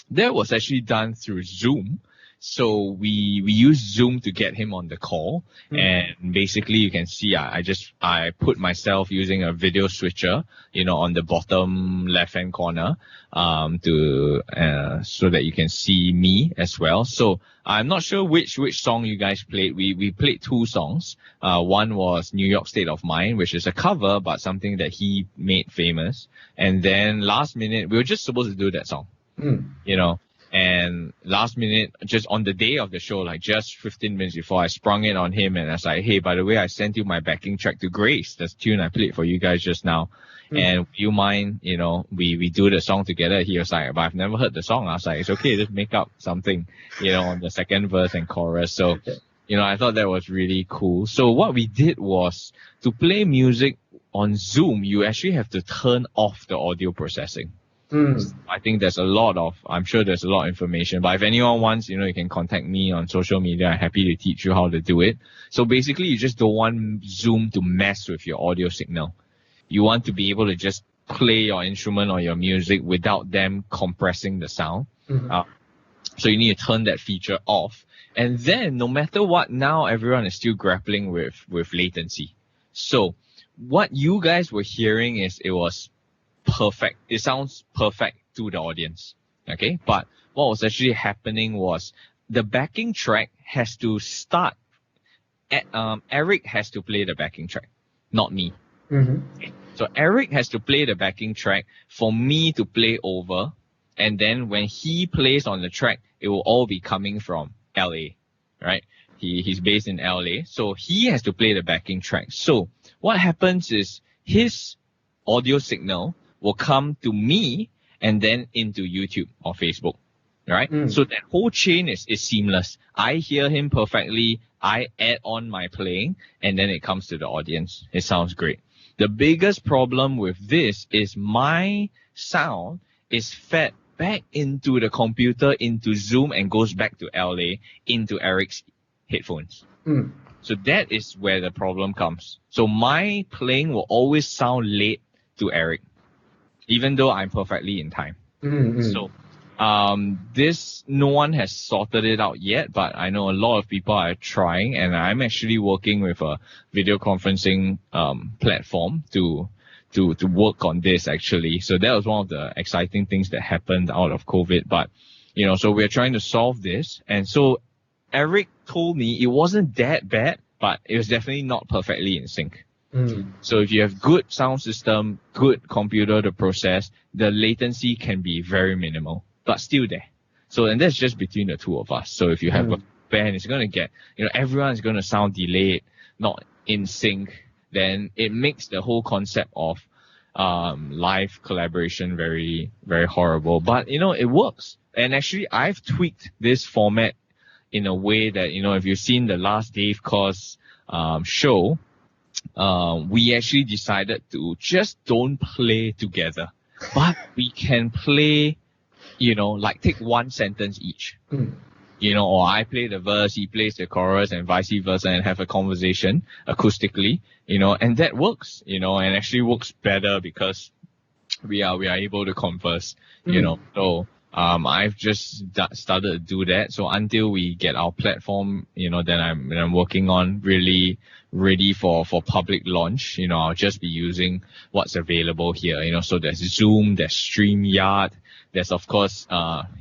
that was actually done through Zoom. So we used Zoom to get him on the call, and basically you can see I put myself using a video switcher, on the bottom left hand corner, so that you can see me as well. So I'm not sure which song you guys played. We played two songs. One was New York State of Mind, which is a cover but something that he made famous. And then last minute we were just supposed to do that song, And last minute, just on the day of the show, just 15 minutes before, I sprung it on him, and I was like, hey, by the way, I sent you my backing track to Grace, that's the tune I played for you guys just now. And do you mind, we do the song together? He was like, but I've never heard the song. I was like, it's okay, just make up something, on the second verse and chorus. So, I thought that was really cool. So what we did was, to play music on Zoom, you actually have to turn off the audio processing. I think I'm sure there's a lot of information, but if anyone wants, you can contact me on social media. I'm happy to teach you how to do it. So basically, you just don't want Zoom to mess with your audio signal. You want to be able to just play your instrument or your music without them compressing the sound. So you need to turn that feature off. And then no matter what, now everyone is still grappling with latency. So what you guys were hearing it was perfect. It sounds perfect to the audience. Okay. But what was actually happening was the backing track has to start Eric has to play the backing track, not me. Okay. So Eric has to play the backing track for me to play over. And then when he plays on the track, it will all be coming from LA, right? He's based in LA. So he has to play the backing track. So what happens is his audio signal will come to me and then into YouTube or Facebook, right? So that whole chain is seamless. I hear him perfectly. I add on my playing, and then it comes to the audience. It sounds great. The biggest problem with this is my sound is fed back into the computer, into Zoom, and goes back to LA, into Eric's headphones. So that is where the problem comes. So my playing will always sound late to Eric, even though I'm perfectly in time. So this, no one has sorted it out yet, but I know a lot of people are trying, and I'm actually working with a video conferencing platform to work on this actually. So that was one of the exciting things that happened out of COVID. But, you know, so we're trying to solve this. And so Eric told me it wasn't that bad, but it was definitely not perfectly in sync. So if you have good sound system, good computer to process, the latency can be very minimal, but still there. So, and that's just between the two of us. So if you have a band, it's going to get, you know, everyone is going to sound delayed, not in sync. Then it makes the whole concept of live collaboration very, very horrible. But, you know, it works. And actually, I've tweaked this format in a way that, you know, if you've seen the last Dave Koz show, we actually decided to just don't play together, but we can play, you know, like take one sentence each. You know, or I play the verse, he plays the chorus, and vice versa, and have a conversation acoustically, you know, and that works, you know, and actually works better because we are able to converse, you know. So I've just started to do that. So until we get our platform, you know, then I'm working on really ready for public launch. You know, I'll just be using what's available here, you know. So there's Zoom, there's StreamYard, there's of course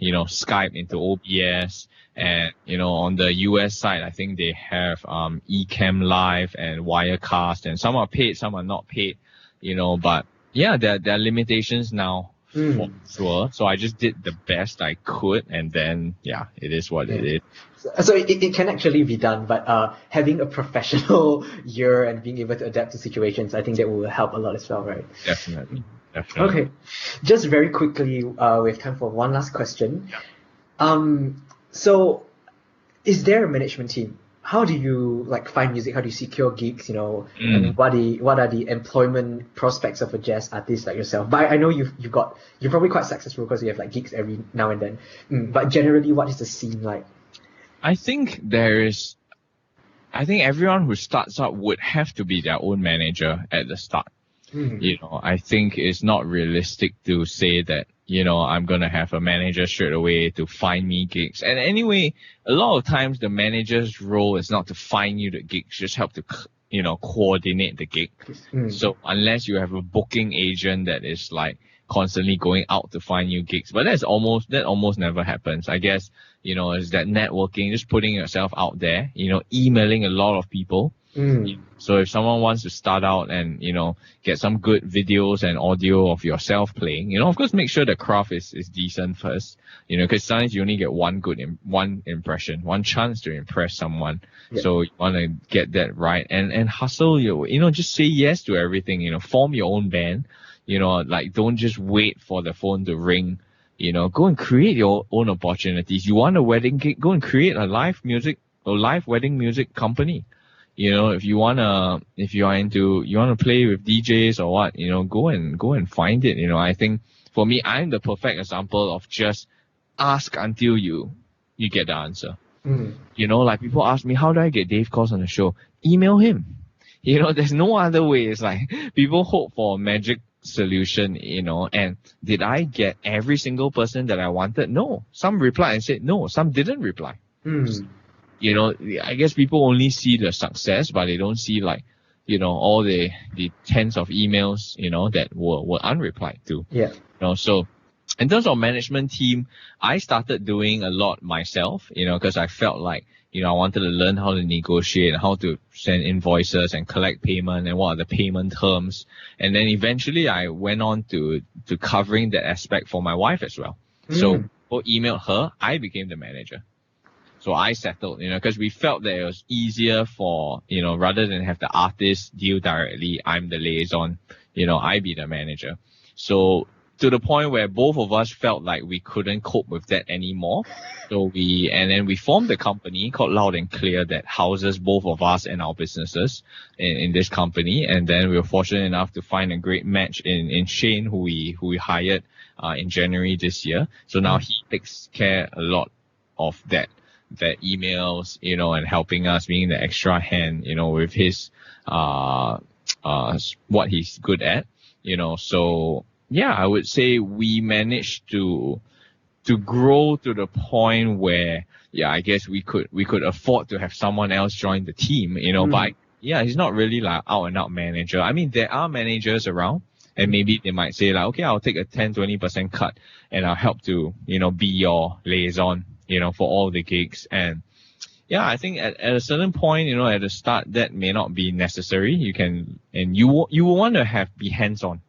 you know, Skype into OBS. And, you know, on the US side, I think they have Ecamm Live and Wirecast, and some are paid, some are not paid, you know, but yeah, there are limitations now for sure. So I just did the best I could, and then, yeah, it is what it is. So it can actually be done, but having a professional ear and being able to adapt to situations, I think that will help a lot as well, right? Definitely. Okay, just very quickly, we have time for one last question. So, is there a management team? How do you like find music? How do you secure gigs? You know, and what are the employment prospects of a jazz artist like yourself? But I know you're probably quite successful because you have like gigs every now and then. But generally, what is the scene like? I think everyone who starts up would have to be their own manager at the start. You know, I think it's not realistic to say that, you know, I'm going to have a manager straight away to find me gigs. And anyway, a lot of times the manager's role is not to find you the gigs, just help to, you know, coordinate the gig. So unless you have a booking agent that is like constantly going out to find new gigs, but that almost never happens. I guess, you know, is that networking, just putting yourself out there, you know, emailing a lot of people. So if someone wants to start out and, you know, get some good videos and audio of yourself playing, you know, of course, make sure the craft is decent first, you know, because sometimes you only get one impression, one chance to impress someone. So you want to get that right and hustle you know, just say yes to everything, you know, form your own band, you know, like don't just wait for the phone to ring, you know, go and create your own opportunities. You want a wedding gig, go and create a live wedding music company. You know, if you wanna play with DJs or what, you know, go and find it. You know, I think for me, I'm the perfect example of just ask until you get the answer. You know, like people ask me, how do I get Dave Koz on the show? Email him. You know, there's no other way. It's like people hope for a magic solution, you know, and did I get every single person that I wanted? No. Some replied and said no, some didn't reply. You know, I guess people only see the success, but they don't see like, you know, all the tens of emails, you know, that were unreplied to. You know, so in terms of management team, I started doing a lot myself, you know, because I felt like, you know, I wanted to learn how to negotiate and how to send invoices and collect payment and what are the payment terms. And then eventually I went on to covering that aspect for my wife as well. So people emailed her, I became the manager. So I settled, because we felt that it was easier for, rather than have the artist deal directly, I'm the liaison, I be the manager. So to the point where both of us felt like we couldn't cope with that anymore. So then we formed a company called Loud and Clear that houses both of us and our businesses in this company. And then we were fortunate enough to find a great match in Shane, who we hired in January this year. So now he takes care a lot of that emails, and helping us, being the extra hand, with his what he's good at, so yeah, I would say we managed to grow to the point where, I guess we could afford to have someone else join the team, but he's not really like out and out manager. I mean, there are managers around, and maybe they might say like, okay, I'll take a 10-20% cut and I'll help to, be your liaison, for all the gigs. And I think at a certain point, at the start, that may not be necessary. You will want to be hands-on,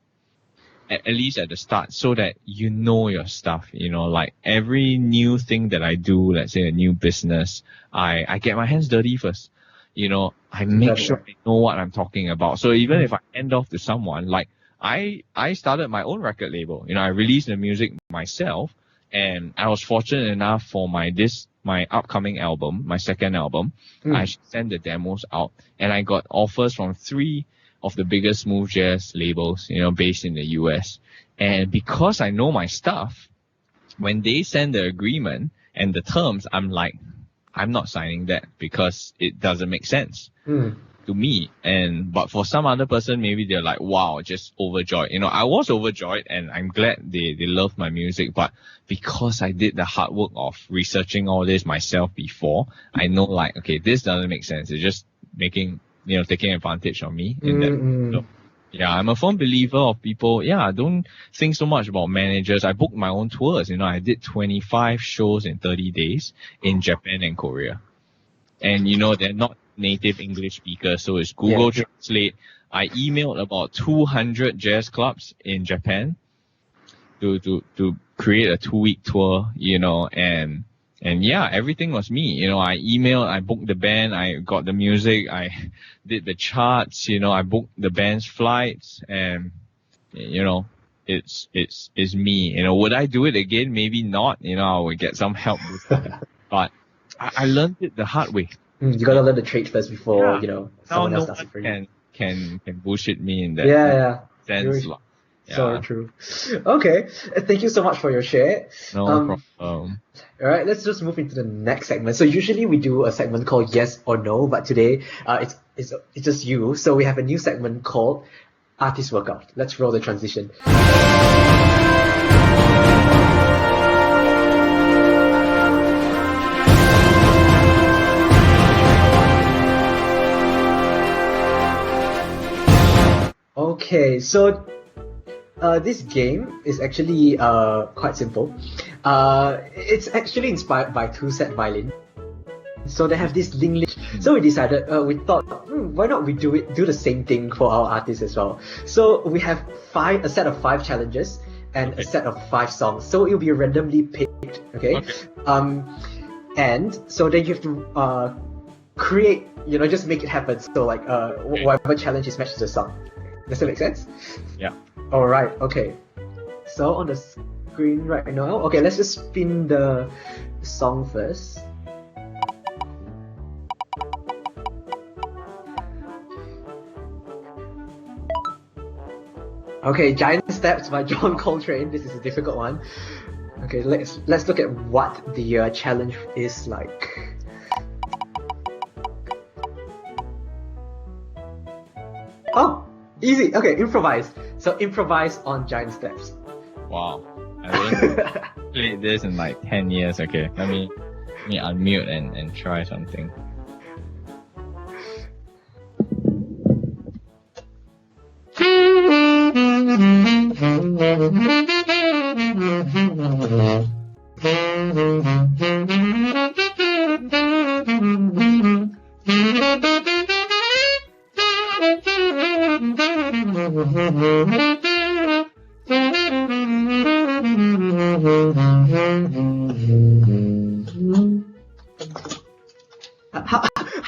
at least at the start, so that your stuff, like every new thing that I do, let's say a new business, I get my hands dirty first. I make sure I know what I'm talking about. So even if I hand off to someone, like I started my own record label, I released the music myself, and I was fortunate enough for my upcoming album, my second album, I sent the demos out, and I got offers from 3 of the biggest smooth jazz labels, based in the US. And because I know my stuff, when they send the agreement and the terms, I'm like, I'm not signing that because it doesn't make sense to me. But for some other person, maybe they're like, wow, just overjoyed. I was overjoyed, and I'm glad they love my music. But because I did the hard work of researching all this myself before, I know like, okay, this doesn't make sense. It's just taking advantage of me in that. So, I'm a firm believer of people. Don't think so much about managers. I booked my own tours. I did 25 shows in 30 days in Japan and Korea. And, they're not native English speakers, so it's Google Translate. I emailed about 200 jazz clubs in Japan to create a 2-week tour, and everything was me. I emailed, I booked the band, I got the music, I did the charts, I booked the band's flights, and it's me. Would I do it again? Maybe not. I would get some help with it. But I learned it the hard way. You gotta learn the trade first before someone else does it for you. Can bullshit me in that sense. So true. Okay, thank you so much for your share. No problem. All right, let's just move into the next segment. So usually we do a segment called Yes or No, but today it's just you. So we have a new segment called Artist Workout. Let's roll the transition. Okay, so this game is actually quite simple. It's actually inspired by Two Set Violin. So they have this link. So we decided, we thought, why not we do the same thing for our artists as well. So we have a set of 5 challenges and a set of 5 songs. So it will be randomly picked. Okay. And so then you have to create, just make it happen. So like whatever challenge is matched to the song. Does that make sense? Yeah. Alright, okay. So on the screen right now, okay, let's just spin the song first. Okay, Giant Steps by John Coltrane. This is a difficult one. Okay, let's look at what the challenge is like. Oh! Easy. Okay, improvise. So improvise on Giant Steps. Wow. I haven't played this in like 10 years. Okay, let me unmute and try something.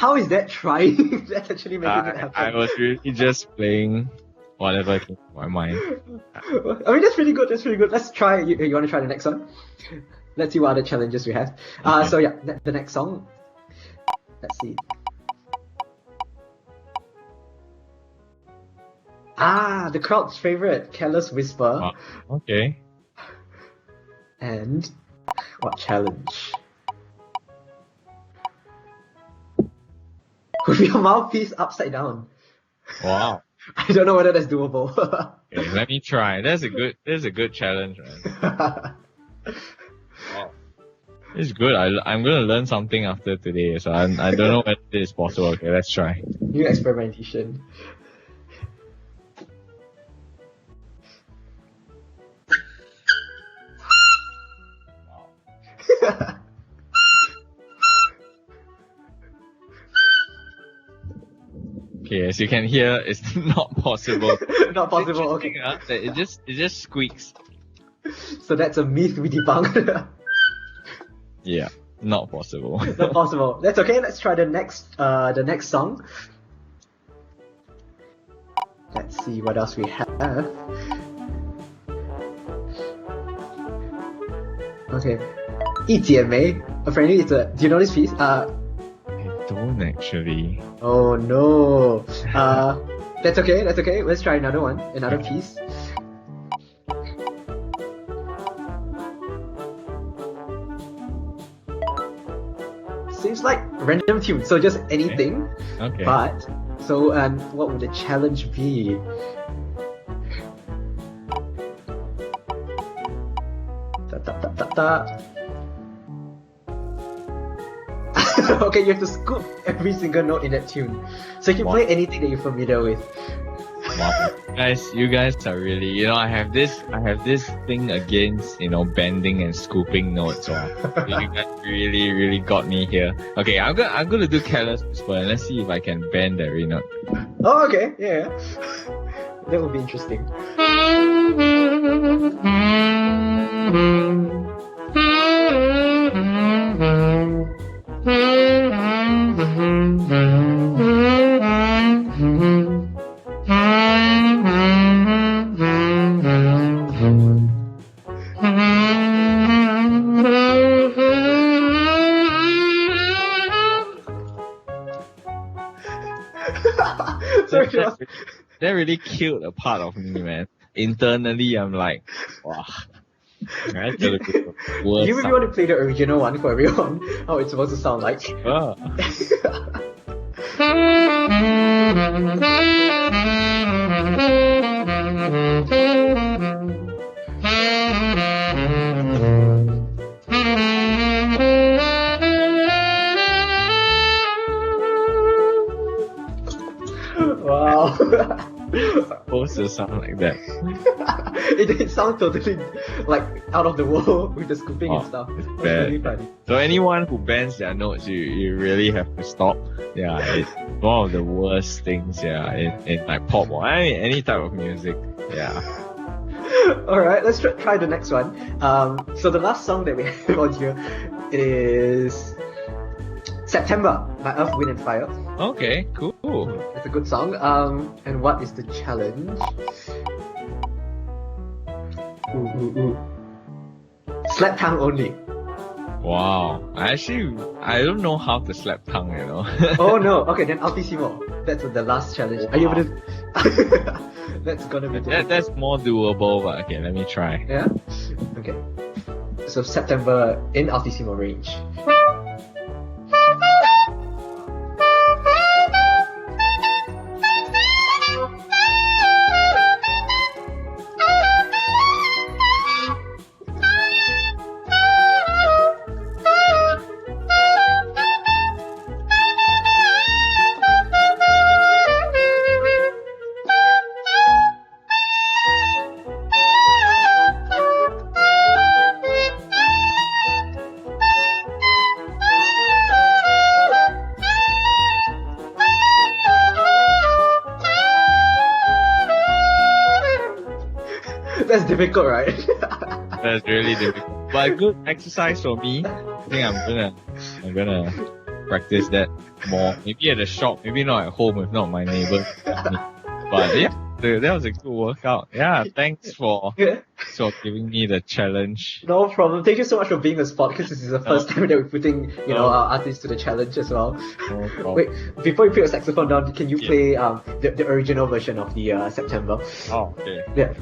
How is that trying? That's actually making it happen. I was really just playing whatever came to my mind. I mean, that's pretty good. That's pretty good. Let's try. You want to try the next one? Let's see what other challenges we have. So yeah, the next song. Let's see. The crowd's favorite, Careless Whisper. Okay. And what challenge? With your mouthpiece upside down. Wow. I don't know whether that's doable. Okay, let me try. That's a good challenge, man. Wow. It's good. I'm gonna learn something after today, so I don't know whether this is possible. Okay, let's try. New experimentation. Okay, as you can hear, it's not possible. Not possible. Okay. It just squeaks. So that's a myth we debunked. Yeah, not possible. Not possible. That's okay. Let's try the next song. Let's see what else we have. Okay, 一剪梅. Apparently, it's a. Do you know this piece? I don't actually. Oh no. That's okay. That's okay. Let's try another one. Another piece. Seems like random tune, so just anything. Okay. But so what would the challenge be? Da, da, da, da, da. Okay, you have to scoop every single note in that tune. So you can play anything that you're familiar with. Wow. You guys are really, I have this thing against, bending and scooping notes. So you guys really got me here. Okay, I'm gonna do Careless Whisper and let's see if I can bend every note. Oh, okay, yeah. That would be interesting. That really killed a part of me, man. Internally, I'm like, wow. That's gonna be the worst. You maybe want to play the original one for everyone, how it's supposed to sound like. Oh. Wow. Supposed to sound like that. It sounds totally like out of the world with the scooping and stuff. It's really funny. So anyone who bends their notes, you really have to stop. Yeah, it's one of the worst things. Yeah, in like pop or any type of music. Yeah. Alright, let's try the next one. So the last song that we have on here is September by Earth, Wind and Fire. Okay, cool. It's a good song. And what is the challenge? Slap tongue only. Wow. I don't know how to slap tongue, Oh no. Okay, then Altissimo. That's the last challenge. Are you able to? That's gonna be difficult. That's more doable, but okay, let me try. Yeah? Okay. So September in Altissimo range. That's difficult, right? That's really difficult. But good exercise for me. I think I'm gonna practice that. more. Maybe at the shop, maybe not at home if not my neighbors. But yeah, that was a good workout. Yeah, thanks for giving me the challenge. No problem. Thank you so much for being a spot, because this is the first time that we're putting, our artists to the challenge as well. No problem. Wait, before you put your saxophone down, can you play the original version of the September? Oh, okay. Yeah.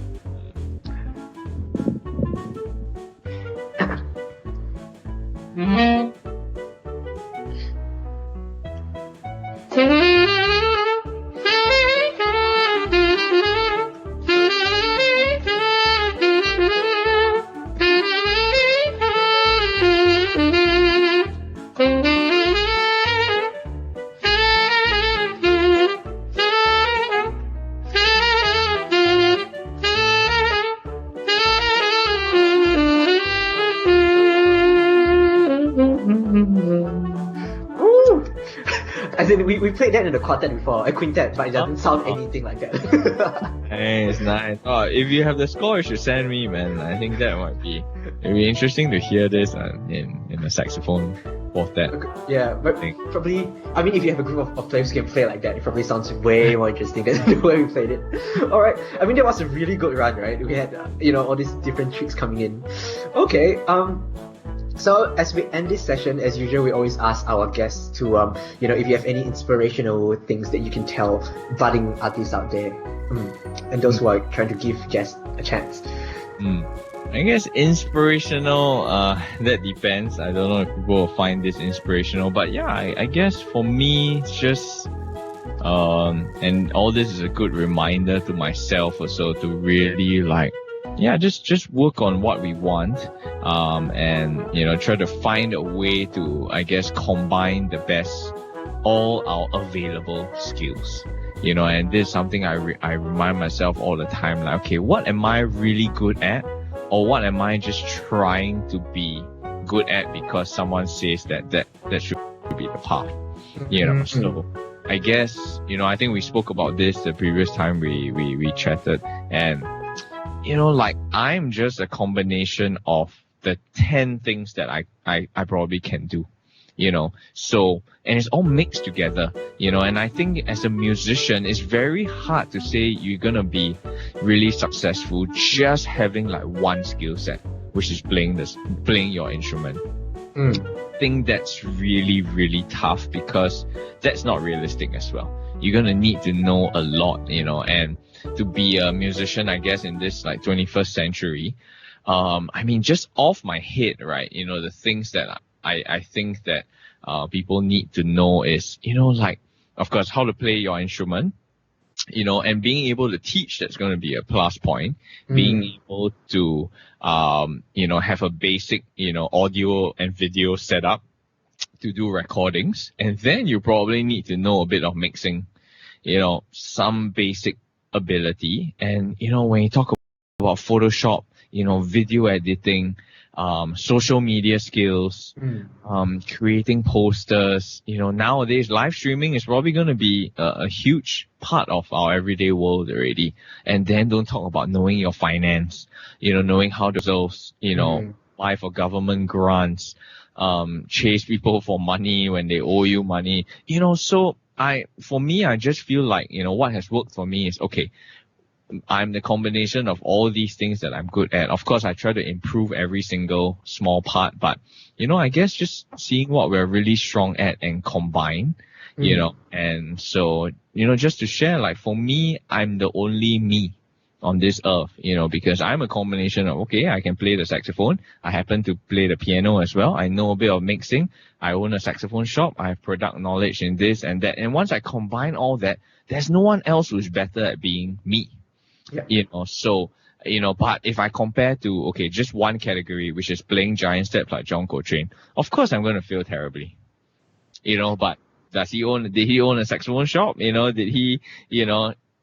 As in, we played that in the quartet before, a quintet, but it doesn't sound anything like that. Nice, nice. Oh, if you have the score, you should send me, man. I think that it'd be interesting to hear this in a saxophone quartet. Yeah, but probably, I mean, if you have a group of players who can play like that, it probably sounds way more interesting than the way we played it. Alright, I mean, that was a really good run, right? We had, all these different tricks coming in. Okay, so as we end this session, as usual, we always ask our guests to, if you have any inspirational things that you can tell budding artists out there, and those who are trying to give jazz a chance. I guess inspirational, that depends. I don't know if people will find this inspirational, but yeah, I guess for me, it's just, and all this is a good reminder to myself also to really just work on what we want, and try to find a way to, I guess, combine the best all our available skills, and this is something I remind myself all the time, like, okay, what am I really good at, or what am I just trying to be good at because someone says that should be the path, so I guess, I think we spoke about this the previous time we chatted, and I'm just a combination of the 10 things that I probably can do, so, and it's all mixed together, and I think as a musician, it's very hard to say you're gonna be really successful just having like one skill set, which is playing your instrument. I think that's really, really tough because that's not realistic as well. You're gonna need to know a lot, and to be a musician, I guess, in this like 21st century, I mean, just off my head, right, the things that I think that people need to know is, of course, how to play your instrument, and being able to teach, that's going to be a plus point. Being able to, have a basic, audio and video setup to do recordings. And then you probably need to know a bit of mixing, some basic ability. And, when you talk about Photoshop, video editing, social media skills, creating posters, nowadays live streaming is probably going to be a huge part of our everyday world already. And then don't talk about knowing your finance, knowing how to, apply for government grants, chase people for money when they owe you money, so for me, I just feel like, what has worked for me is, okay, I'm the combination of all these things that I'm good at. Of course, I try to improve every single small part, but, I guess just seeing what we're really strong at and combine, and so, just to share, like, for me, I'm the only me on this earth, because I'm a combination of, okay, I can play the saxophone. I happen to play the piano as well. I know a bit of mixing. I own a saxophone shop. I have product knowledge in this and that. And once I combine all that, there's no one else who's better at being me. Yeah. So, but if I compare to, okay, just one category, which is playing giant steps like John Coltrane, of course I'm going to feel terribly, but did he own a saxophone shop? Did he,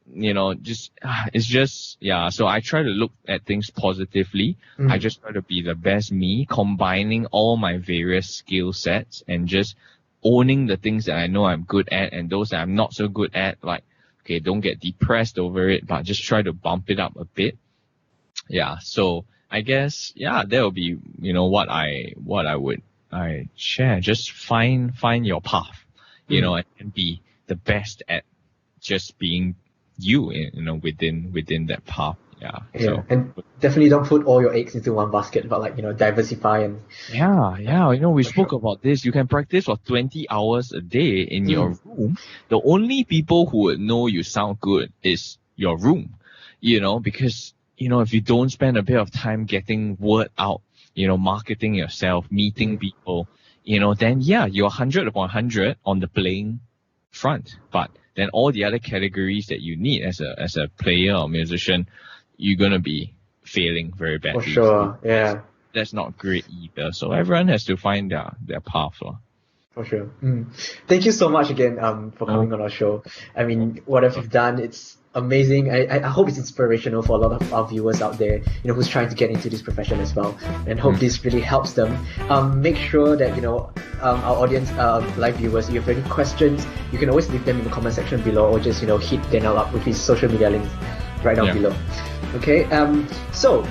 it's just, yeah. So I try to look at things positively. I just try to be the best me, combining all my various skill sets and just owning the things that I know I'm good at and those that I'm not so good at, like, okay, don't get depressed over it, but just try to bump it up a bit. Yeah, so I guess, yeah, that will be, what I share. Just find your path, you know, and be the best at just being you, you know, within that path. Yeah. Yeah, and definitely don't put all your eggs into one basket, but like, you know, diversify and Yeah, you know, we spoke sure. about this. You can practice for 20 hours a day in your room. The only people who would know you sound good is your room, you know, because, you know, if you don't spend a bit of time getting word out, you know, marketing yourself, meeting people, you know, then yeah, you're 100 upon 100 on the playing front. But then all the other categories that you need as a player or musician, you're going to be failing very badly. For sure, yeah. That's not great either. So everyone has to find their path. For sure. Thank you so much again for coming on our show. I mean, whatever you've done, it's amazing. I hope it's inspirational for a lot of our viewers out there, you know, who's trying to get into this profession as well, and hope this really helps them. Make sure that, you know, our audience, live viewers, if you have any questions, you can always leave them in the comment section below, or just, you know, hit Daniel up with his social media links right down below. Okay, so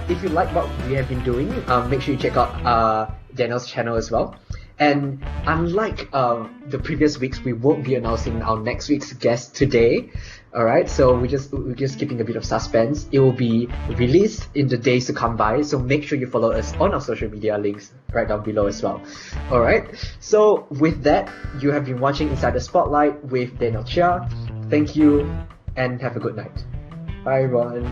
if you like what we have been doing, make sure you check out Daniel's channel as well. And unlike the previous weeks, we won't be announcing our next week's guest today. Alright, so we're just keeping a bit of suspense. It will be released in the days to come by, so make sure you follow us on our social media links right down below as well. Alright, so with that, you have been watching Inside the Spotlight with Daniel Chia. Thank you and have a good night. Bye everyone.